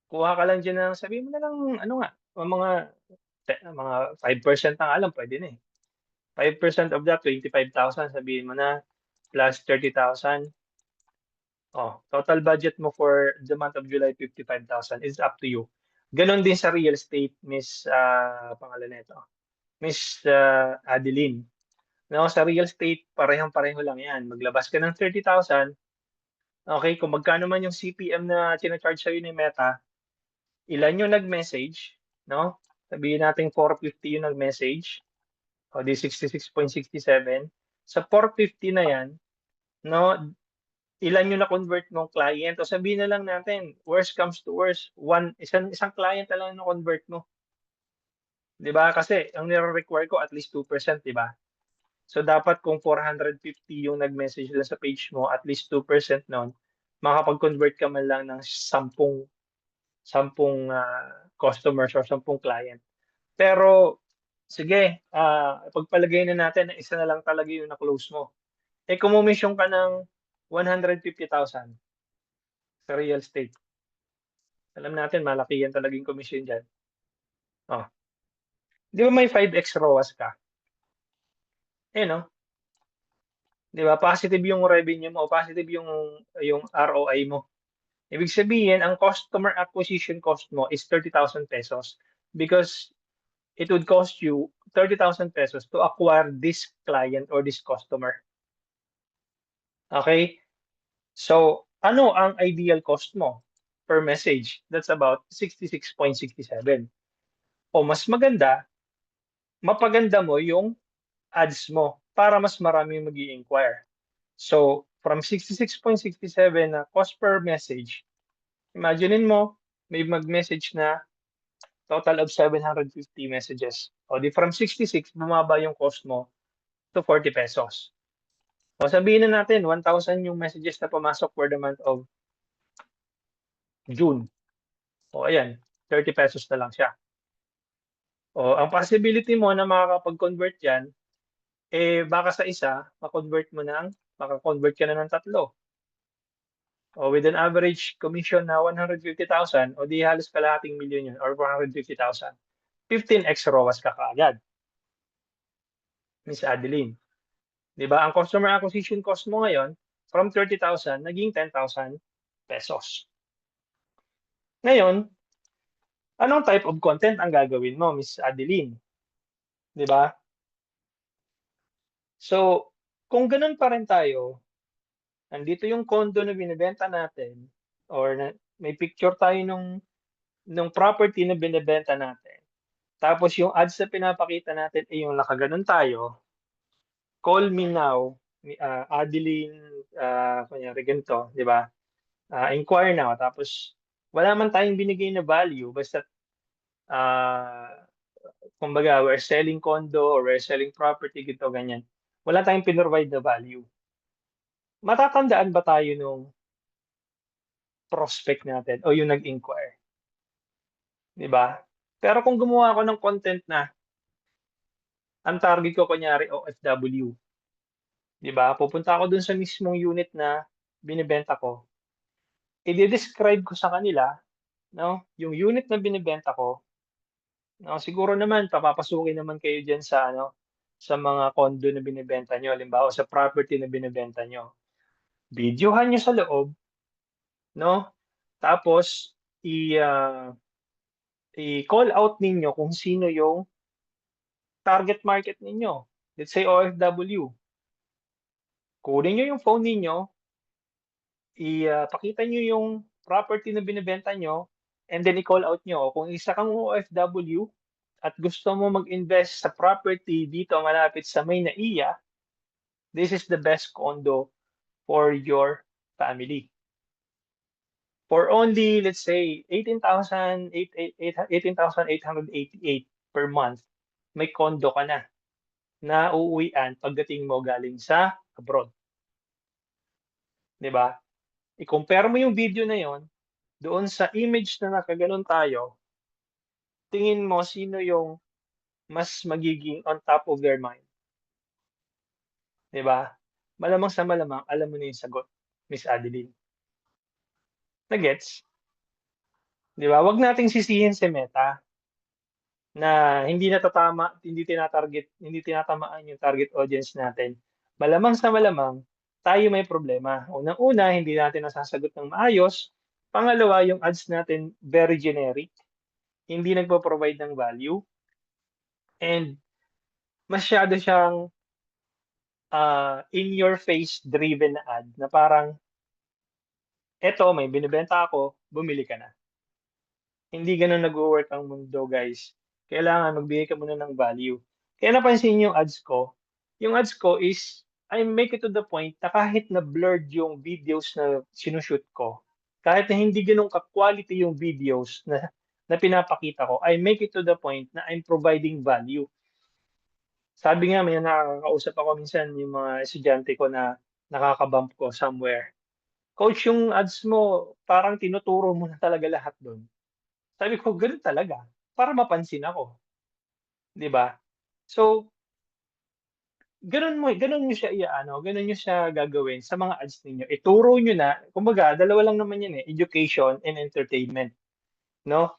kuha ka lang diyan ng sabihin mo na lang ano nga, mga 5% na nga lang puwede na, eh. 5% of that 25,000 sabihin mo na, plus 30,000. Oh, total budget mo for the month of July 55,000 is up to you. Gano'n din sa real estate, Miss, pangalan nito, Miss, Adeline. No, sa real estate parehong-pareho lang 'yan. Maglabas ka ng 30,000, okey, kung magkano man yung CPM na china-charge sa'yo ni Meta, ilan yung nag-message, no? Sabihin nating 450 yung nag-message, o di 66.67. Sa 450 na 'yan, no, ilan yung na-convert mong client o sabihin na lang natin, worst comes to worst, isang isang client na lang yung na-convert mo, 'di ba? Kasi ang nire-require ko at least 2%, 'di ba? So dapat kung 450 yung nag-message dun sa page mo, at least 2% nun, makakapag-convert ka man lang ng 10 customers or 10 client. Pero sige, pagpalagay na natin na isa na lang talaga yung na-close mo. Eh, kumomisyon ka ng 150,000 sa real estate. Alam natin malaki yan talagang komisyon diyan. Oh, 'di ba may 5x ROAS ka? Eh, no? 'Di ba positive yung revenue mo, positive yung ROI mo. Ibig sabihin ang customer acquisition cost mo is 30,000 pesos because it would cost you 30,000 pesos to acquire this client or this customer. Okay? So, ano ang ideal cost mo per message? That's about 66.67. O mas maganda, mapaganda mo yung ads mo para mas marami yung mag-i-inquire. So, from 66.67 na cost per message, imaginein mo, may mag-message na total of 750 messages. O di from 66, bumaba yung cost mo to 40 pesos. O sabihin na natin, 1,000 yung messages na pumasok for the month of June. O ayan, 30 pesos na lang siya. O ang possibility mo na makakapag-convert yan, eh baka sa isa, makakonvert ka na ng 3. O with an average commission na 150,000, o di halos kalahating milyon yun or 150,000. 15x ROAS ka kaagad, Miss Adeline. 'Di ba? Ang customer acquisition cost mo ngayon from 30,000 naging 10,000 pesos. Ngayon, anong type of content ang gagawin mo, Miss Adeline? 'Di ba? So, kung gano'n pa rin tayo, nandito yung condo na binebenta natin or may picture tayo nung property na binebenta natin. Tapos yung ads na pinapakita natin ay yung nakaganon tayo, call me now, Adeline, kunyari ganito, 'di ba? Inquire now. Tapos wala man tayong binigay na value basta kumbaga we're selling condo or we're selling property, ganito, ganyan. Wala tayong pinrovide na value. Matatandaan ba tayo nung prospect natin o yung nag-inquire? 'Di ba? Pero kung gumawa ako ng content na ang target ko kunyari OFW, 'di ba? Pupunta ako dun sa mismong unit na binebenta ko. I-describe ko sa kanila, no, yung unit na binebenta ko. No, siguro naman papapasukin naman kayo diyan sa ano, sa mga condo na binebenta niyo, halimbawa sa property na binebenta niyo. Videohan niyo sa loob, no? Tapos i-call out ninyo kung sino yung target market ninyo. Let's say OFW. Kunin niyo yung phone ninyo, pakita niyo yung property na binebenta niyo, and then i-call out niyo. Kung isa kang OFW at gusto mo mag-invest sa property dito malapit sa May Naiya, this is the best condo for your family. For only, let's say, 18,888 per month, may condo ka na uuwian pagdating mo galing sa abroad. 'Di ba? I-compare mo yung video na yon doon sa image na nakaganon tayo, tingin mo sino yung mas magiging on top of their mind. 'Di ba? Malamang sa malamang alam mo na yung sagot, Miss Adeline. Na-gets? 'Di ba? Wag nating sisihin si Meta na hindi tinatamaan yung target audience natin. Malamang sa malamang, tayo may problema. Unang-una, hindi natin nasasagot ng maayos. Pangalawa, yung ads natin very generic, hindi nagpo-provide ng value, and masyado siyang in your face driven na ad na parang eto may binebenta ako, bumili ka na. Hindi gano'n nagwo-work ang mundo, guys. Kailangan magbigay ka muna ng value. Kaya napansin niyo yung ads ko is I make it to the point na kahit na blurred yung videos na sinu-shoot ko, kahit na hindi gano'n ka-quality yung videos na pinapakita ko, I make it to the point na I'm providing value. Sabi nga may nakakausap ako minsan yung mga estudyante ko na nakaka-bump ko somewhere. "Coach, yung ads mo parang tinuturo mo na talaga lahat dun." Sabi ko, "Gano'n talaga, para mapansin ako." 'Di ba? So, gano'n niyo siya gano'n niyo siya gagawin sa mga ads ninyo. Ituro niyo na kumbaga dalawa lang naman 'yan, education and entertainment, 'no?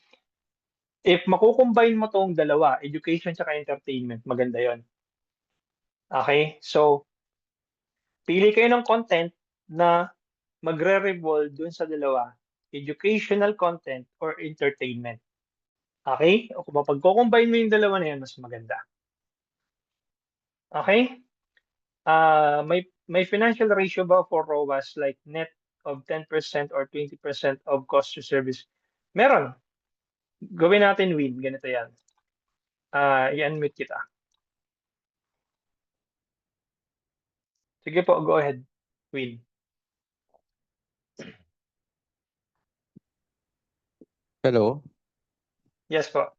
If mako-combine mo 'tong dalawa, education tsaka entertainment, maganda 'yon, okey? So, pili kayo ng content na magre-revolve dun sa dalawa, educational content or entertainment, okey? O kung mapagko-combine mo yung dalawa na 'yan, mas maganda, okey? May financial ratio ba for ROAS like net of 10% or 20% of cost to service? Meron. Gawin natin Win, ganito 'yan. I-unmute kita. Sige po, go ahead, Win. Hello. Yes po.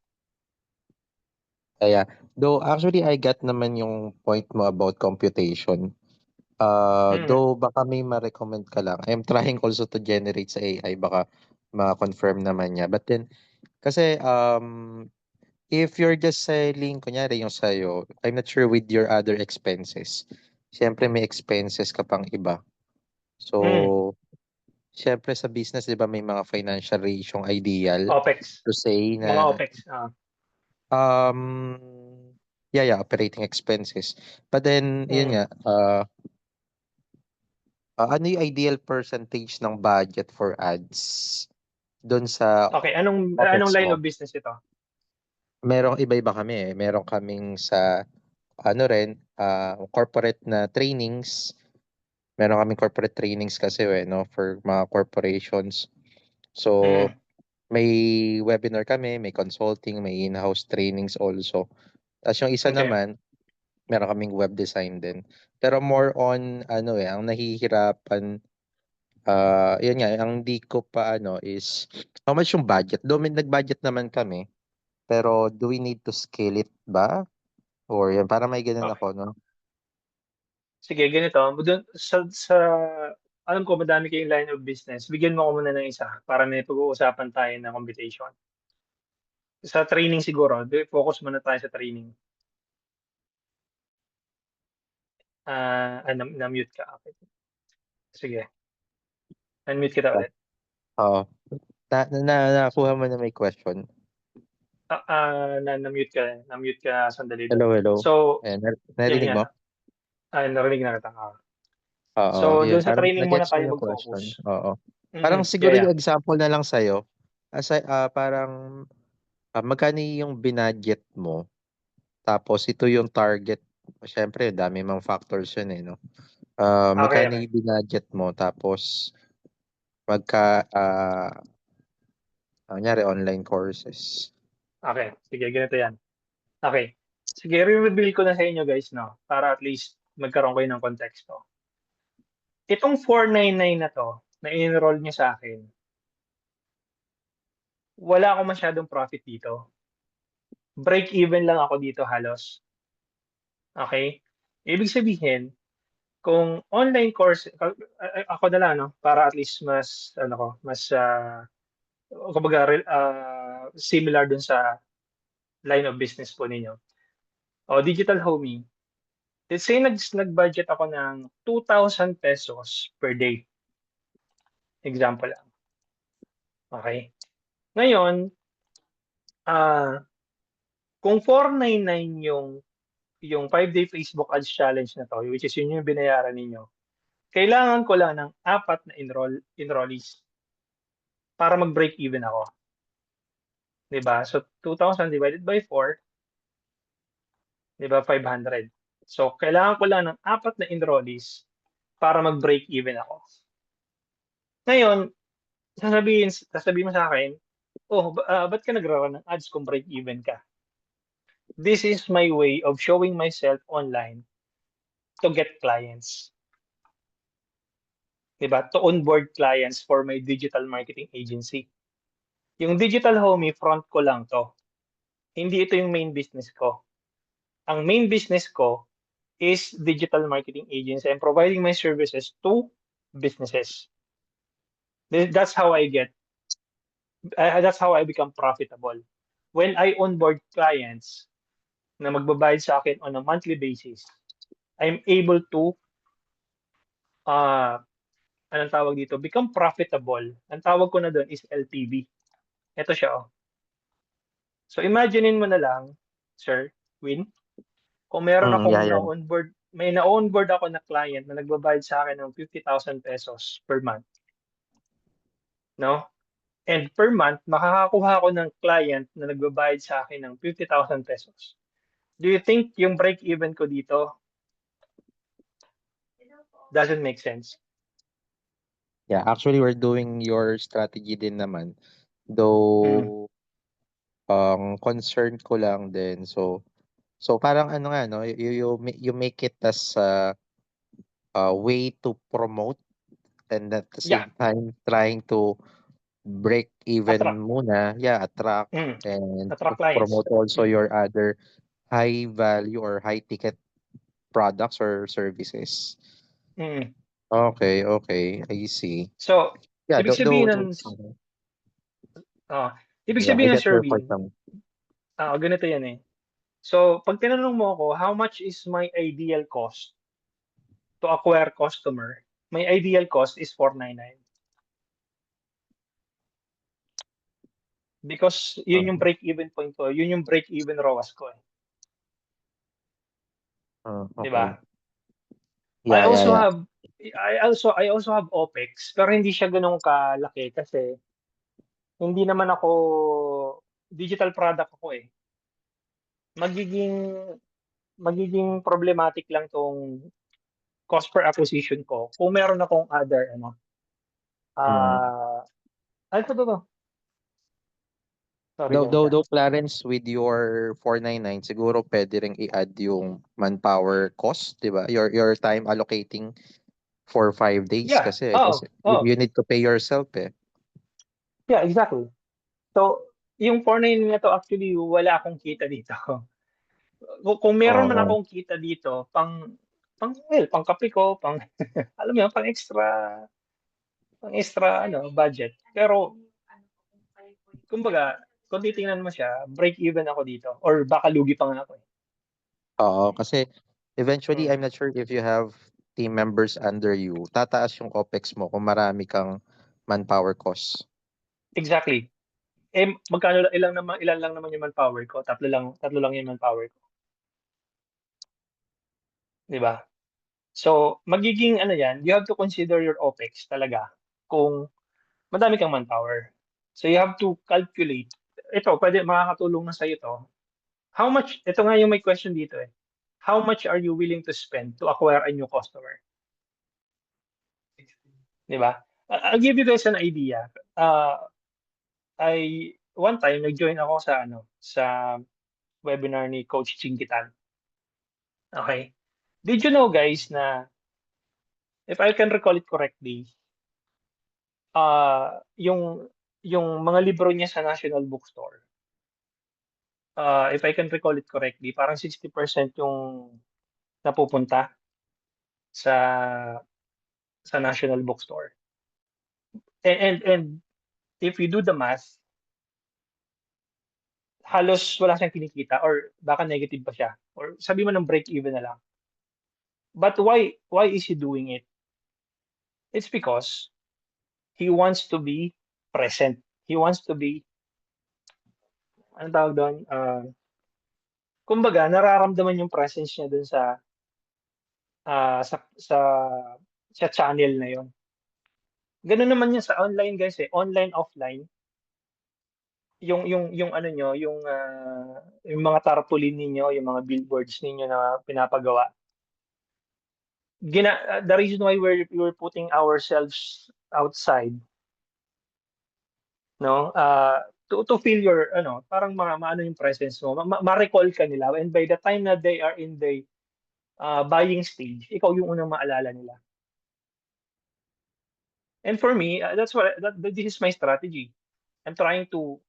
Yeah. Though actually I got naman yung point mo about computation. Mm, Though baka may ma-recommend ka lang. I'm trying also to generate sa AI, baka ma-confirm naman niya. But then kasi if you're just selling kunyari yung sa'yo, I'm not sure with your other expenses. Siyempre may expenses ka pang iba. mm, So siyempre sa business 'di ba may mga financial ratio ideal OpEx, to say mga na OpEx, yeah, operating expenses. But then, yun mm. nga, ano yung ideal percentage ng budget for ads doon sa Okey, anong OpEx line mo? of business ito? Merong iba-iba kami eh. Meron kaming sa, ano rin, corporate na trainings. Meron kaming corporate trainings kasi no, for mga corporations. So, Mm, may webinar kami, may consulting, may in-house trainings also. Tapos yung isa okey, naman, meron kaming web design din. Pero more on ano ang nahihirapan yun nga ang di ko pa is how much yung budget. Though may nag-budget naman kami, pero do we need to scale it ba? Or yan para may ganun okey. ako, no? Sige ganito, sa alam ko madami kayong line of business, bigyan mo ako muna ng isa para may pag-uusapan tayo na computation. Sa training siguro, focus muna tayo sa training. Na-mute ka, okey. Sige, unmute kita ulit. Oo. Nakuha mo na may question. Na-mute ka sandali dun. Hello, hello. So, Ayan, yan narinig yan, mo? narinig na kita, Oo, So, yun. dun sa Parang training muna na-gets ko tayo yung question. mag-focus. Oo. Parang siguro Yeah. yung example na lang sa'yo, parang magkano yung binudget mo, tapos ito yung target. Siyempre, dami mang factors yun no? Magkano Okay. yung binudget mo, tapos magka, kunyari online courses. Okay, sige ganito yan. Okay. Sige, re-reveal ko na sa inyo guys, no? Para at least magkaroon kayo ng konteksto. Itong 499 na to, na enroll niyo sa akin, wala akong masyadong profit dito. Break even lang ako dito halos. Okay? Ibig sabihin, kung online course, ako na lang, no? Para at least mas, kumbaga, similar dun sa line of business po ninyo. O, digital homie. Let's say nag-budget ako ng 2,000 pesos per day. Example lang. Okay? Ngayon, kung 499 yung 5-day Facebook Ads Challenge na 'to, which is yun yung binayaran ninyo, kailangan ko lang ng 4 na enrollees para mag-break even ako, 'di ba? So, 2,000 divided by 4, 'di ba, 500. So, kailangan ko lang ng 4 na enrollees para mag-break even ako. Ngayon, sasabihin mo sa'kin, "Oh, ba't ka nagra-run ng ads kung break even ka?" This is my way of showing myself online to get clients, 'di ba? To onboard clients for my digital marketing agency. Yung Digital Homie, front ko lang 'to. Hindi ito yung main business ko. Ang main business ko is digital marketing agency. I'm providing my services to businesses. That's how that's how I become profitable. When I onboard clients na magbabayad sa akin on a monthly basis, I'm able to anong tawag dito, become profitable. Ang tawag ko na doon is LTV. Ito siya, oh. So imaginein mo na lang, Sir Win, kung meron Yeah, akong yeah. may na-onboard ako na client na nagbabayad sa akin ng 50,000 pesos per month. No? And per month, makakakuha ako ng client na nagbabayad sa akin ng 50,000 pesos. Do you think yung break-even ko dito doesn't make sense? Yeah, actually we're doing your strategy din naman. Though ang concern ko lang din, so parang ano nga no, you make it as a way to promote and at the Yeah, same time trying to break even attract. muna, yeah, attract Mm, and attract clients. promote also Mm, your other high value or high ticket products or services. mm. Okay, okay, I see. So, Yeah, ibig sabihin ng ah, ibig yeah, I sabihin ng get Sir your point. Win, ganito yan eh. So, pag tinanong mo ako, how much is my ideal cost to acquire customer? My ideal cost is 499. Because yun yung break-even point ko, yun yung break-even ROAS ko eh, 'di ba? Okay. I Yeah, yeah, also yeah. have I also have OPEX pero hindi siya gano'n kalaki kasi hindi naman ako digital product ako eh. Magiging magiging problematic lang 'tong cost per acquisition ko kung meron akong other ano, Mm. ah, ano 'to? Sorry Though, lang though, siya. though Clarence, with your 499, siguro pwede ring i-add yung manpower cost, di ba? Your time allocating for 5 days Yeah, kasi I guess oo, oo. you need to pay yourself eh. Yeah, exactly. So, yung 499 na 'to actually wala akong kita dito. Kung meron man Oo. akong kita dito pang kape ko, alam mo yun, pang extra ano, budget. Pero kumbaga, kung titingnan mo siya, break even ako dito or baka lugi pa nga ako eh. Oo, kasi eventually, Mm, I'm not sure if you have team members under you, tataas yung OPEX mo kung marami kang manpower costs. exactly. Eh, ilan lang naman yung manpower ko, tatlo lang yung manpower ko, 'di ba? So, magiging ano 'yan, you have to consider your OPEX talaga kung madami kang manpower. So, you have to calculate. Ito, makakatulong na sa'yo 'to. Ito nga yung may question dito eh. How much are you willing to spend to acquire a new customer? 'Di ba? I'll give you guys an idea. One time nag-join ako sa webinar ni Coach Chingitan. Okay? Did you know guys na if I can recall it correctly, yung mga libro niya sa National Bookstore, if I can recall it correctly, parang 60% yung napupunta sa National Bookstore. And if you do the math, halos wala siyang kinikita or baka negative pa siya or sabi mo ng break even na lang. But why is he doing it? It's because he wants to be present. He wants to be anong tawag doon, kumbaga nararamdaman yung presence niya dun sa, ah, sa sa sa channel na yun. Gano'n naman yun sa online guys, eh, online, offline. Yung ano niyo, yung mga tarpaulin ninyo, yung mga billboards ninyo na pinapagawa, the reason why we're putting ourselves outside, 'no, to feel your ano, parang maano yung presence mo, ma-recall ka nila and by the time na they are in the, buying stage, ikaw yung unang maalala nila. And for me, that's this is my strategy. I'm trying to,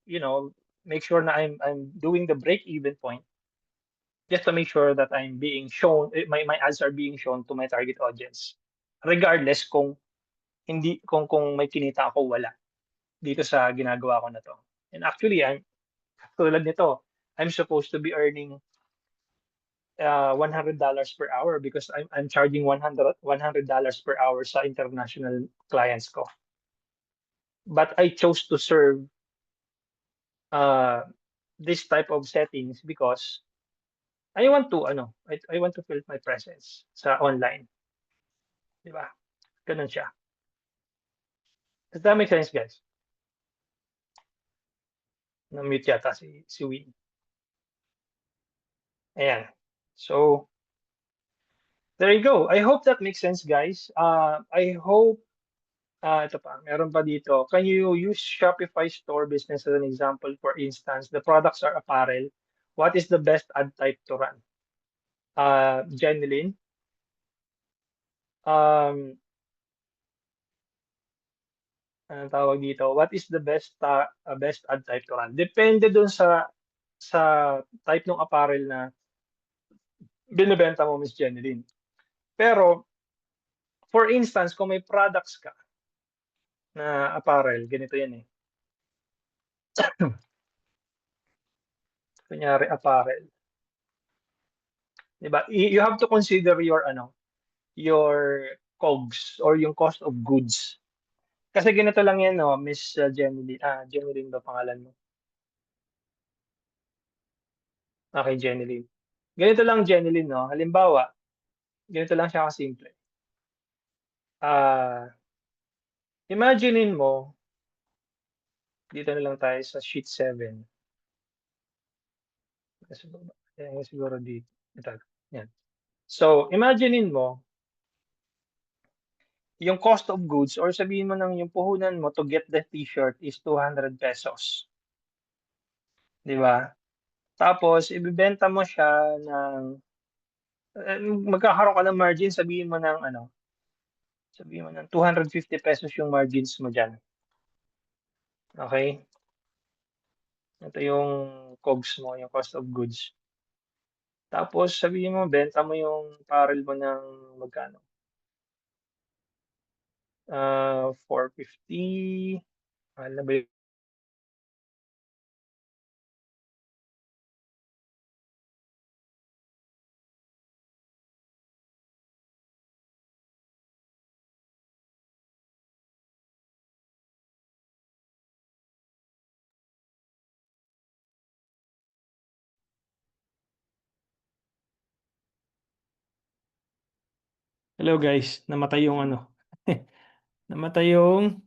make sure na I'm doing the break-even point just to make sure that I'm being shown, my ads are being shown to my target audience. Regardless kung may kinita ako wala dito sa ginagawa ko na 'to. And actually, tulad nito, I'm supposed to be earning, $100 per hour because I'm charging $100 per hour sa international clients ko. But I chose to serve, uh, this type of settings because I want to feel my presence sa online, 'di ba? Gano'n siya. Does that make sense, guys? Na-mute yata si Win. Ayan. So, there you go. I hope that makes sense, guys. I hope, ito pa, meron pa dito. Can you use Shopify store business as an example? For instance, the products are apparel. What is the best ad type to run? Jeneline, um, anong tawag dito? What is the best ad type to run? Depende dun sa type ng apparel na binebenta mo, Miss Jeneline. Pero, for instance, kung may products ka na apparel, ganito yan eh. Kunyari apparel. 'Di ba? You have to consider your COGS or yung cost of goods. Kasi ganito lang yan, no, Miss Jeneline. Jeneline ba pangalan mo? Okay, Jeneline. Ganito lang, Jeneline, no. Halimbawa, ganito lang siya kasimple. Ah, imaginein mo, dito na lang tayo sa sheet 7. Ayan, siguro dito. Ito. Yan. So, imaginein mo, yung cost of goods or sabihin mo ng yung puhunan mo to get the t-shirt is 200 pesos. 'Di ba? Tapos ibebenta mo siya magkakaroon ka ng margin, sabihin mo ng 250 pesos yung margins mo diyan. Okay? Ito yung COGS mo, yung cost of goods. Tapos sabihin mo benta mo yung apparel mo ng magkano? 450. Mahal na ba yun? Hello guys, namatay yung namatay yung,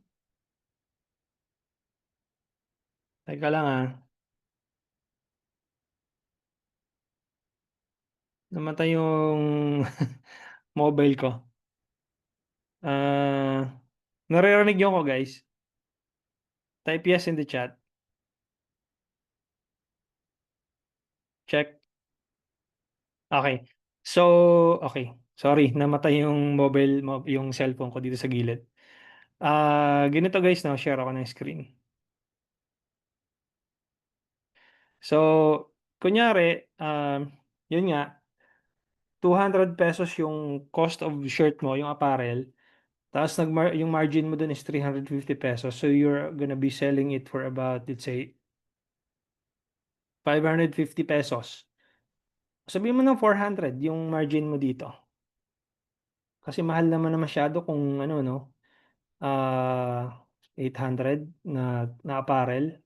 teka lang namatay yung mobile ko. Naririnig niyo ako guys? Type yes in the chat. Check. Okay. So, okay. Sorry, namatay yung yung cellphone ko dito sa gilid. Ganito guys, no, share ako ng screen. So, kunyari, yun nga, 200 pesos yung cost of shirt mo, yung apparel. Tapos yung margin mo dun is 350 pesos. So, you're gonna be selling it for about, let's say, 550 pesos. Sabihin mo ng 400 yung margin mo dito. Kasi mahal naman na masyado kung ano, no? 800 na apparel.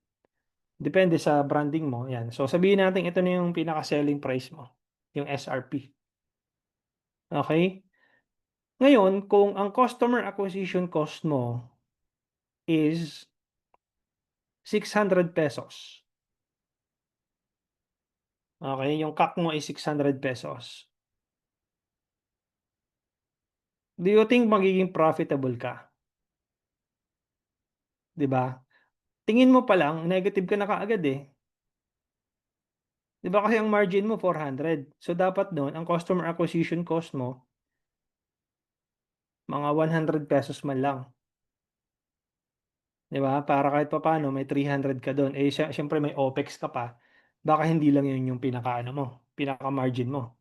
Depende sa branding mo, yan. So, sabihin natin ito na yung pinaka-selling price mo, yung SRP. Okay? Ngayon, kung ang customer acquisition cost mo is 600 pesos. Okay, yung CAC mo is 600 pesos. Do you think magiging profitable ka? 'Di ba? Tingin mo pa lang negative ka na kaagad eh. 'Di ba kasi ang margin mo 400. So dapat doon ang customer acquisition cost mo mga 100 pesos man lang. 'Di ba? Para kahit papaano may 300 ka doon. Eh siyempre may OPEX ka pa. Baka hindi lang 'yun yung pinakaano mo, pinaka-margin mo.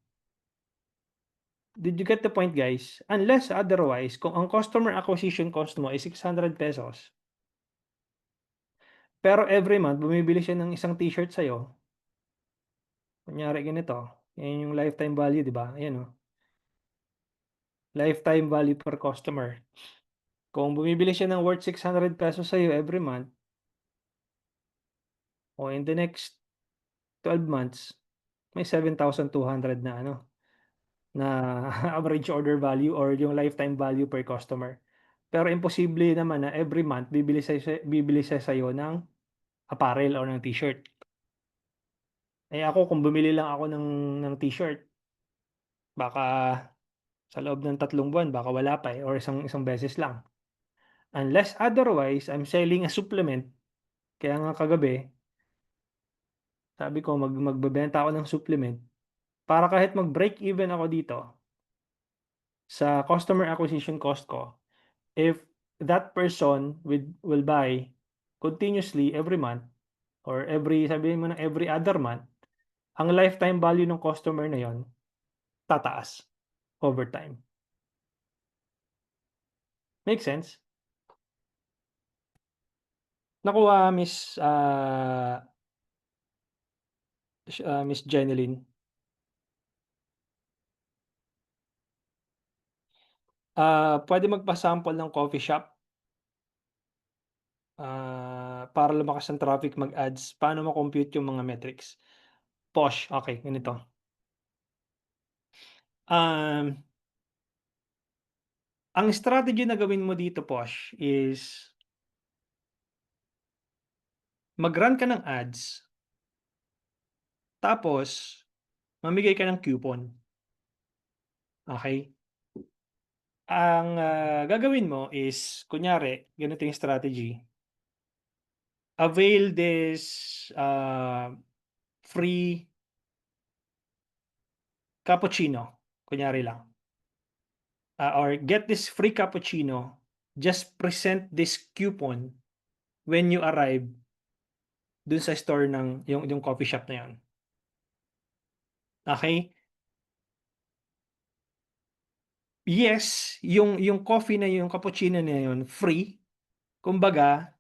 Did you get the point, guys? Unless otherwise, kung ang customer acquisition cost mo ay 600 pesos, pero every month bumibili siya ng isang t-shirt sa'yo, kunyari ganito, yan yung lifetime value, di ba? Ayan oh, lifetime value per customer. Kung bumibili siya ng worth 600 pesos sa'yo every month, o in the next 12 months, may 7,200 na ano, na average order value or yung lifetime value per customer. Pero imposible naman na every month bibili siya sa'yo ng apparel or ng t-shirt. Eh ako kung bumili lang ako ng t-shirt, baka sa loob ng 3 buwan baka wala pa eh, or isang beses lang. Unless otherwise, I'm selling a supplement. Kaya nga kagabi, sabi ko magbebenta ako ng supplement para kahit mag-break even ako dito sa customer acquisition cost ko, if that person will buy continuously every month or sabihin mo na every other month, ang lifetime value ng customer na yon tataas over time. Make sense? Nakuha, Miss Jeneline. Pwede magpa-sample ng coffee shop. Para lumakas ang traffic, mag-ads. Paano ma-compute yung mga metrics? Posh, okay, ganito. Ang strategy na gawin mo dito, Posh, is mag-run ka ng ads, tapos mamigay ka ng coupon. Okay? Ang gagawin mo is, kunyari, ganito yung strategy. Avail this free cappuccino, kunyari lang. Or get this free cappuccino, just present this coupon when you arrive dun sa store ng yung coffee shop na yun. Okay? Yes, yung coffee na yung cappuccino na yun, free. Kumbaga,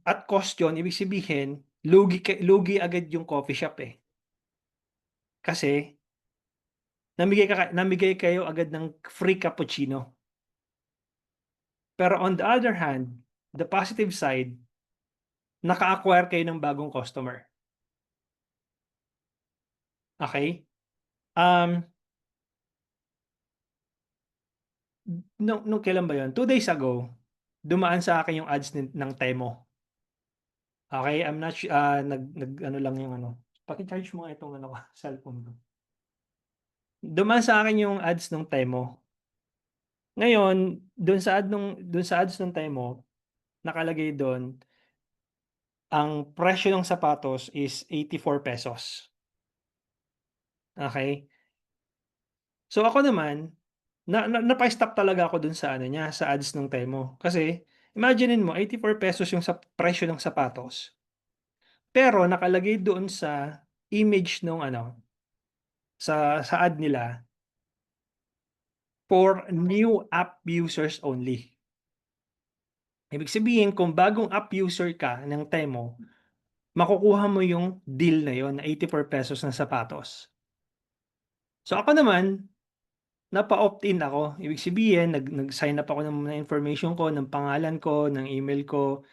at cost yun, ibig sabihin, lugi agad yung coffee shop eh. Kasi, namigay kayo agad ng free cappuccino. Pero on the other hand, the positive side, naka-acquire kayo ng bagong customer. Okay? Nung kailan ba yun? 2 days ago, dumaan sa akin yung ads ng Temo. Okay? I'm not sure, ano lang yung ano. Paki-charge mo nga itong ano, cellphone ko. Dumaan sa akin yung ads ng Temo. Ngayon, doon sa ads ng Temo, nakalagay doon, ang presyo ng sapatos is 84 pesos. Okay? So ako naman, napa-stop talaga ako dun sa ano niya, sa ads ng Temo. Kasi imaginein mo 84 pesos yung sa presyo ng sapatos. Pero nakalagay doon sa image nung ano, sa ad nila, for new app users only. Ibig sabihin kung bagong app user ka ng Temo, makukuha mo yung deal na yon na 84 pesos na sapatos. So ako naman, napa-opt-in ako. Ibig sabihin, nag-sign up ako ng information ko, ng pangalan ko, ng email ko,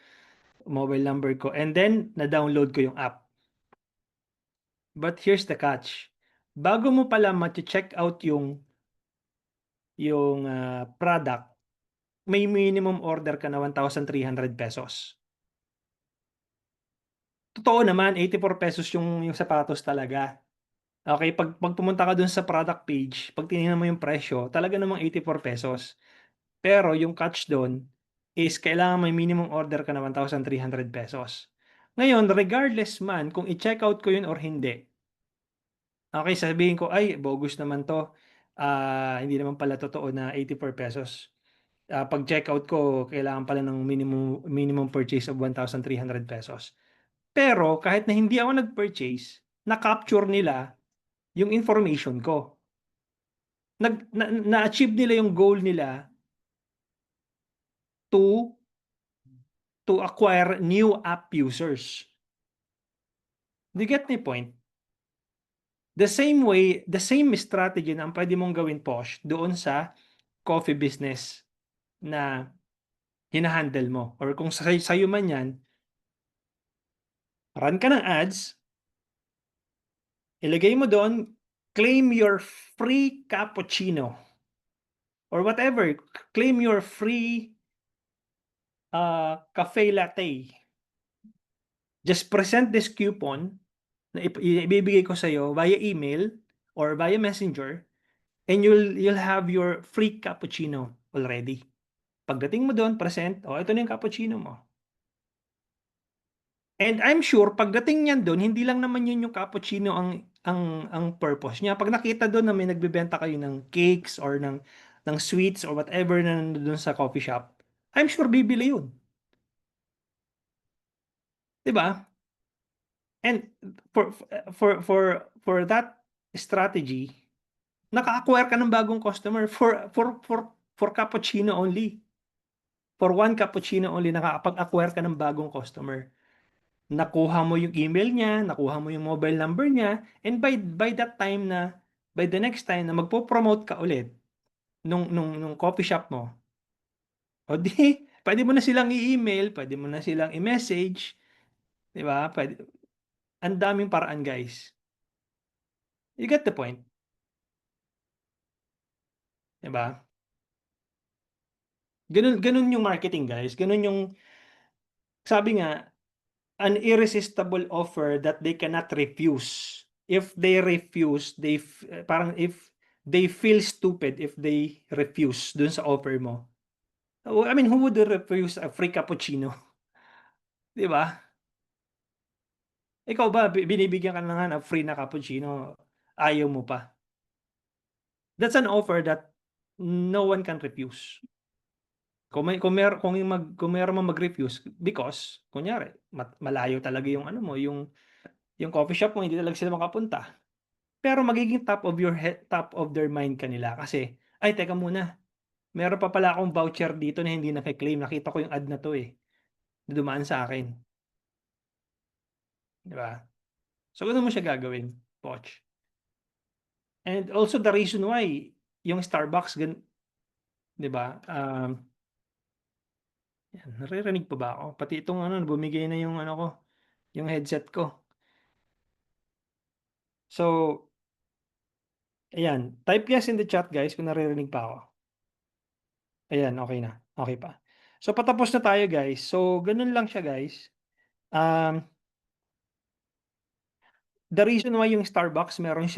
mobile number ko, and then na-download ko yung app. But here's the catch. Bago mo pala ma-check out yung product, may minimum order ka na 1,300 pesos. Totoo naman, 84 pesos yung sapatos talaga. Okay, pag pumunta ka dun sa product page, pag tinignan mo yung presyo, talaga namang 84 pesos. Pero yung catch doon is kailangan may minimum order ka na 1,300 pesos. Ngayon, regardless man kung i-check out ko yun or hindi, okay, sabihin ko, ay, bogus naman to. Hindi naman pala totoo na 84 pesos. Pag check out ko, kailangan pala ng minimum purchase of 1,300 pesos. Pero kahit na hindi ako nag-purchase, na-capture nila yung information ko. Na-achieve nila yung goal nila to acquire new app users. Do you get my point? The same way, the same strategy na ang pwede mong gawin, Posh, doon sa coffee business na hinahandle mo. Or kung sa'yo man yan, run ka ng ads, ilagay mo doon, claim your free cappuccino. Or whatever, claim your free cafe latte. Just present this coupon na ibibigay ko sa'yo via email or via messenger, and you'll have your free cappuccino already. Pagdating mo doon, present, ito na yung cappuccino mo. And I'm sure pagdating niyan doon, hindi lang naman yun yung cappuccino ang purpose niya. Pag nakita doon na may nagbebenta kayo ng cakes or ng sweets or whatever na doon sa coffee shop, I'm sure bibili yun. 'Di ba? And for that strategy, naka-acquire ka ng bagong customer for cappuccino only. For one cappuccino only, nakakapag-acquire ka ng bagong customer. Nakuha mo yung email niya, nakuha mo yung mobile number niya, and by that time na, by the next time na magpo-promote ka ulit nung coffee shop mo, o di, pwede mo na silang i-email, pwede mo na silang i-message, di ba? Ang daming paraan, guys. You get the point? Di ba? Ganun yung marketing, guys. Ganun yung, sabi nga, an irresistible offer that they cannot refuse. If they refuse, parang if they feel stupid if they refuse dun sa offer mo. I mean, who would refuse a free cappuccino? Di ba? Ikaw ba, binibigyan ka na nga ng free na cappuccino, ayaw mo pa. That's an offer that no one can refuse. Kung meron man mag-refuse because kunyari malayo talaga yung ano mo, yung coffee shop mo, hindi talaga sila makapunta. Pero magiging top of their mind kanila kasi, ay teka muna, meron pa pala akong voucher dito na hindi naki-claim. Nakita ko yung ad na to na dumaan sa akin. Di ba? So ganun mo siya gagawin, Poch. And also the reason why yung Starbucks, di ba? Yan, naririnig pa ba ako? Pati itong bumigay na yung ko, yung headset ko. So, ayan. Type yes in the chat, guys, kung naririnig pa ako. Ayan, okay na. Okay pa. So, patapos na tayo, guys. So, ganun lang siya, guys. The reason why yung Starbucks, meron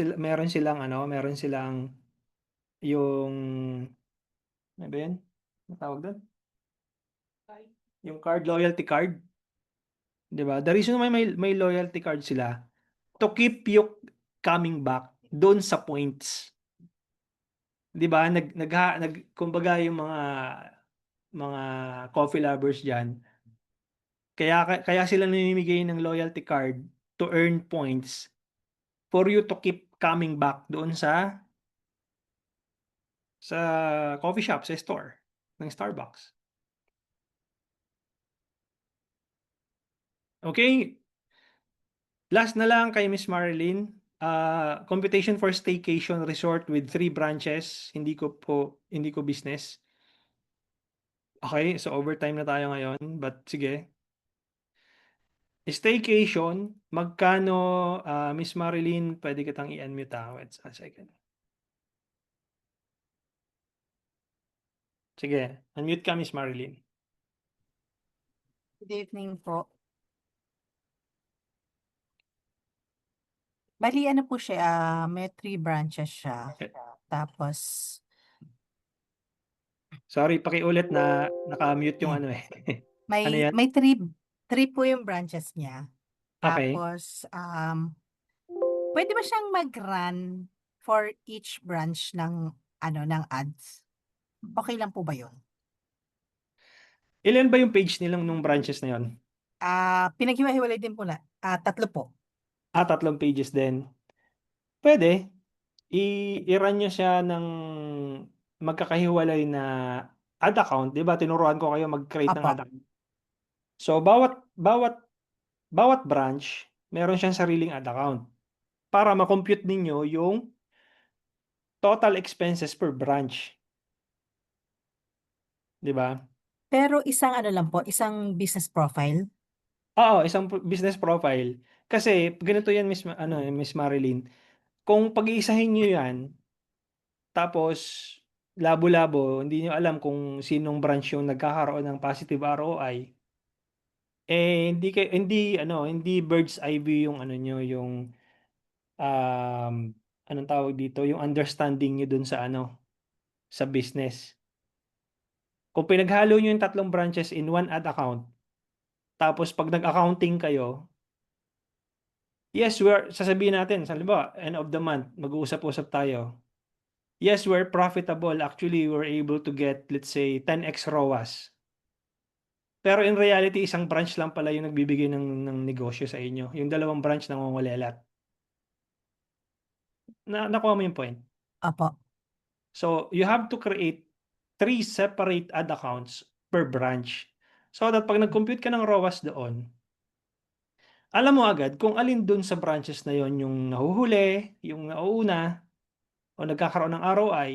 silang yung, ano ba yun? Ano tawag doon? Yung loyalty card. Diba? The reason why may loyalty card sila, to keep you coming back doon sa points. 'Di ba? Kumbaga yung mga coffee lovers diyan. Kaya sila namimigay ng loyalty card to earn points for you to keep coming back doon sa coffee shop, sa store ng Starbucks. Okay. Last na lang kay Miss Marilyn. Computation for staycation resort with 3 branches. Hindi ko business. Okay, so overtime na tayo ngayon, but sige. Staycation, magkano, Miss Marilyn, pwede kitang i-unmute, wait a second. Sige, unmute ka, Miss Marilyn. Good evening po. Bali ano po siya, may 3 branches siya. Eh. Tapos Sorry, pakiulit na naka-mute yung Yeah. ano eh. Ano may yan? may 3 po yung branches niya. Okay. Tapos pwede ba siyang mag-run for each branch ng ano ng ads? Okay lang po ba 'yun? Ilan ba yung page nilang nung branches na yon? Pinaghiwa-hiwalay din po 3 po. 3 pages din. Pwede. I-run nyo siya ng magkakahiwalay na ad account. Di ba? Tinuruan ko kayo mag-create ng Opo. ad account. So, bawat branch, meron siyang sariling ad account. Para ma-compute ninyo yung total expenses per branch. Di ba? Pero isang ano lang po, isang business profile? Oo, isang business profile. Kasi ganito yan, Miss Marilyn. Kung pag-iisahin nyo yan, tapos labo-labo, hindi nyo alam kung sinong branch yung nagkakaroon ng positive ROI, hindi bird's eye view yung ano nyo, yung anong tawag dito, yung understanding nyo dun sa sa business. Kung pinaghalo nyo yung 3 branches in one ad account, tapos pag nag-accounting kayo, yes, sasabihin natin, halimbawa, end of the month, mag-uusap-usap tayo. Yes, we're profitable. Actually, we're able to get, let's say, 10x ROAS. Pero in reality, isang branch lang pala yung nagbibigay ng negosyo sa inyo. Yung 2 branch nangungulelat. Nakuha mo yung point? Opo. So, you have to create 3 separate ad accounts per branch. So that pag nag-compute ka ng ROAS doon, alam mo agad kung alin dun sa branches na yon yung nahuhuli, yung nauuna, o nagkakaroon ng ROI.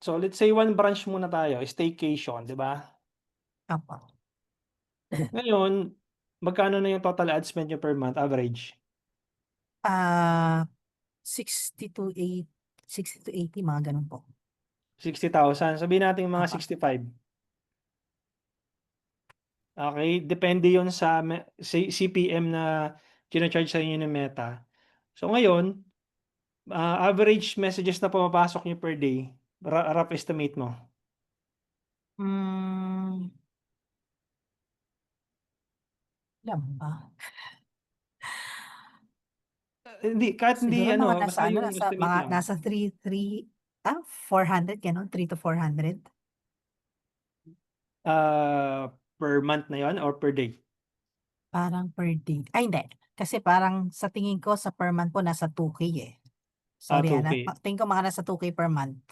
So let's say one branch muna tayo, staycation, di ba? Opo. Ngayon, magkano na yung total ad spend nyo per month, average? 60 to 80, mga ganun po. 60,000. Sabihin natin mga Opo. 65. Okay? Depende yon sa CPM na kina-charge sa inyo ng Meta. So ngayon, average messages na pumapasok nyo per day, rough estimate mo. Ilan ba? Hindi, kahit hindi Siguro mga basta yung estimate lang. nasa 400 gano'n, 3 to 400. Per month na yon or per day? Parang per day. Ay, hindi. Kasi parang sa tingin ko sa per month po nasa 2K eh. Sorry, 2K. tingin ko mga nasa 2K per month.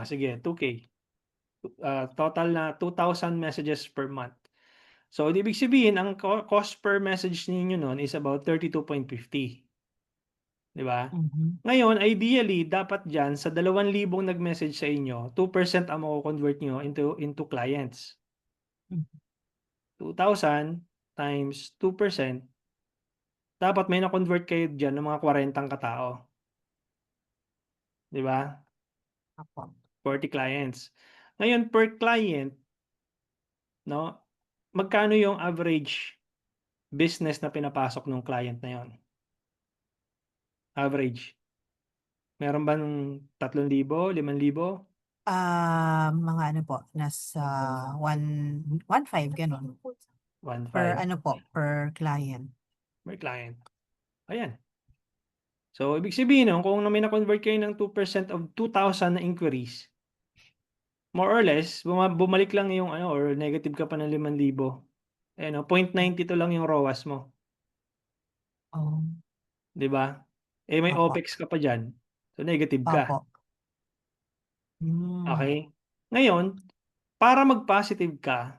Sige, 2K. Total na 2,000 messages per month. So, ibig sabihin, ang cost per message ninyo nun is about 32.50. Di ba? Ngayon, ideally, dapat dyan, sa 2,000 nag-message sa inyo, 2% ang mako-convert nyo into clients. 2,000 times 2%, dapat may na-convert kayo dyan ng mga 40 katao. Di ba? Opo. 40 clients. Ngayon, per client, no, magkano yung average business na pinapasok ng client na yon? Average. Meron ba ng 3,000, 5,000? Mga ano po, nasa 1.5 gano'n. 1.5 Per ano po, per client. per client. Ayan. So, ibig sabihin nun, kung may na-convert kayo ng 2% of 2,000 na inquiries, more or less, bumalik lang yung or negative ka pa ng 5,000. 0.92 lang yung ROAS mo. Oh. Di ba? May Opo. OPEX ka pa dyan. So, negative ka. Opo. Okay? Ngayon, para mag-positive ka,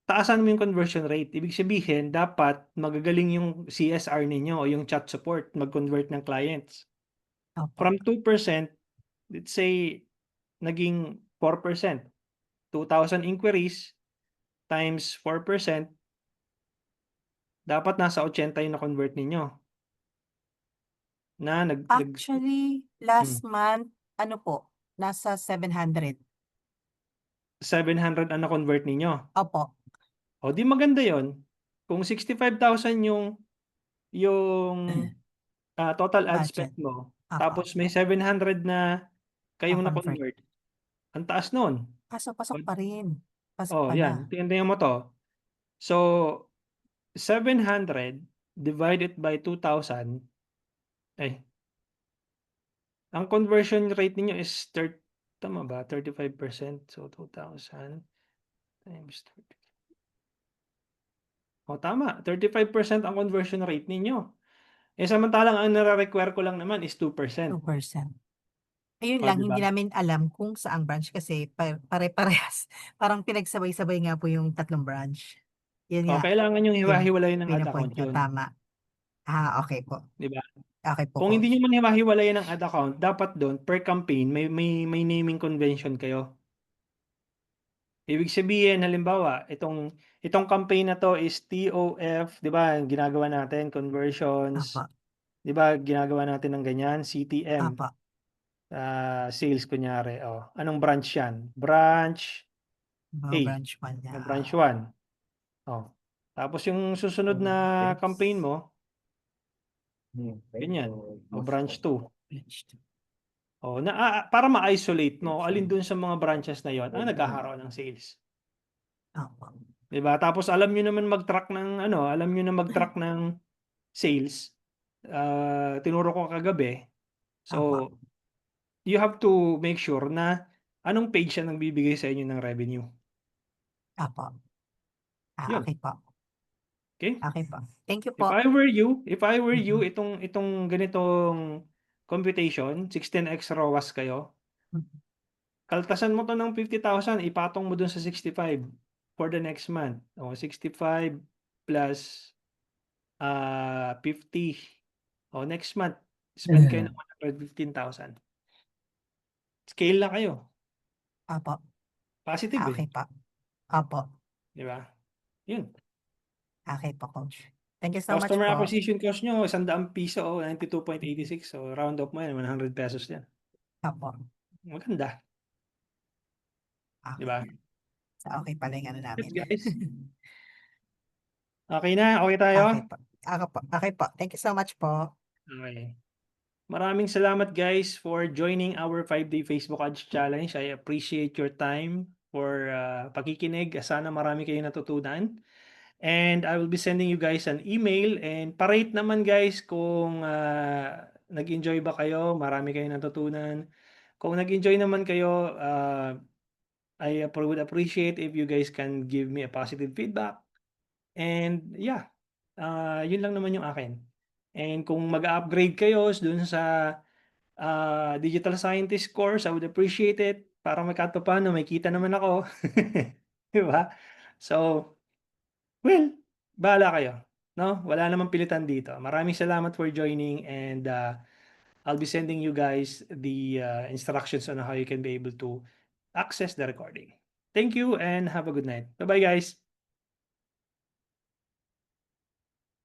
taasan mo yung conversion rate. Ibig sabihin, dapat magagaling yung CSR ninyo o yung chat support mag-convert ng clients. Opo. From 2%, let's say, naging 4%. 2,000 inquiries, times 4%, dapat nasa 80 yung na-convert ninyo. Na Actually, last month, ano po, nasa 700. 700 ang na-convert ninyo. Opo. O di maganda yon. Kung 65,000 yung total ad Budget. spend mo, Opo. tapos may 700 na kayong Na-convert. na-convert, ang taas nun. Pasok pa rin. Pasok Oh, pala. yan. Tingnan mo to. So, 700 divided by 2,000, ang conversion rate ninyo is tama ba? 35%. So, 2,000 times 30. O, tama. 35% ang conversion rate ninyo. Samantalang ang nare-require ko lang naman is 2%. 2%. Ayun O, lang, diba? hindi namin alam kung saang branch kasi pare-parehas. Parang pinagsabay-sabay nga po yung 3 branch. Yun O, nga, kailangan yung hiwa-hiwalayin ng ad pinapoint account nyo. yun. Tama. Okay po. Diba? Okay po, Kung hindi Coach. nyo man hiwa-hiwalayin ng ad account, dapat doon, per campaign, may naming convention kayo. Ibig sabihin, halimbawa, itong campaign na to is TOF, di ba? Ginagawa natin, conversions. Apo. Di ba? Ginagawa natin ng ganyan, CTM. Apo. Sales, kunyari. Oh, anong branch yan? Branch A. Branch 1 niya. Branch 1. Oh. Tapos yung susunod na campaign mo, ganyan. O, branch 2. Branch 2. Oh, para ma-isolate mo, alin dun sa mga branches na yon ang nagkakaroon ng sales. Apo. 'Di ba? Tapos alam niyo naman mag-track ng sales. Tinuro ko kagabi. So, Apo. you have to make sure na anong page siya nagbibigay sa inyo ng revenue. Apo. Yun. Okay po. Okay? Okay po. Thank you If po. I were you, itong ganitong computation, 16x ROAS kayo, kaltasan mo to ng 50,000, ipatong mo dun sa 65 for the next month. O, 65 plus 50. O, next month, spend kayo ng 115,000. Scale na kayo. Apo. Positive Okay po. Apo. Di ba? Yun. Okay po, Coach. Thank you so much Customer po. acquisition cost nyo, 100 piso, 92.86. So, round up mo yan, 100 pesos yan. Apo. Maganda. Okay. Di ba? So, okay pala yung ano namin. Yes, guys. Okay na? Okay tayo? Okay po. Okay po. Thank you so much po. Okay. Maraming salamat guys for joining our 5-day Facebook Ads Challenge. I appreciate your time for pakikinig. Sana marami kayong natutunan. And I will be sending you guys an email. And parate naman guys kung nag-enjoy ba kayo. Marami kayong natutunan. Kung nag-enjoy naman kayo, I would appreciate if you guys can give me a positive feedback. And yeah, yun lang naman yung akin. And kung mag-upgrade kayo dun sa digital scientist course, I would appreciate it. Para may kahit paano, may kita naman ako. Diba? So, well, bahala kayo. No? Wala namang pilitan dito. Maraming salamat for joining and I'll be sending you guys the instructions on how you can be able to access the recording. Thank you and have a good night. Bye-bye guys.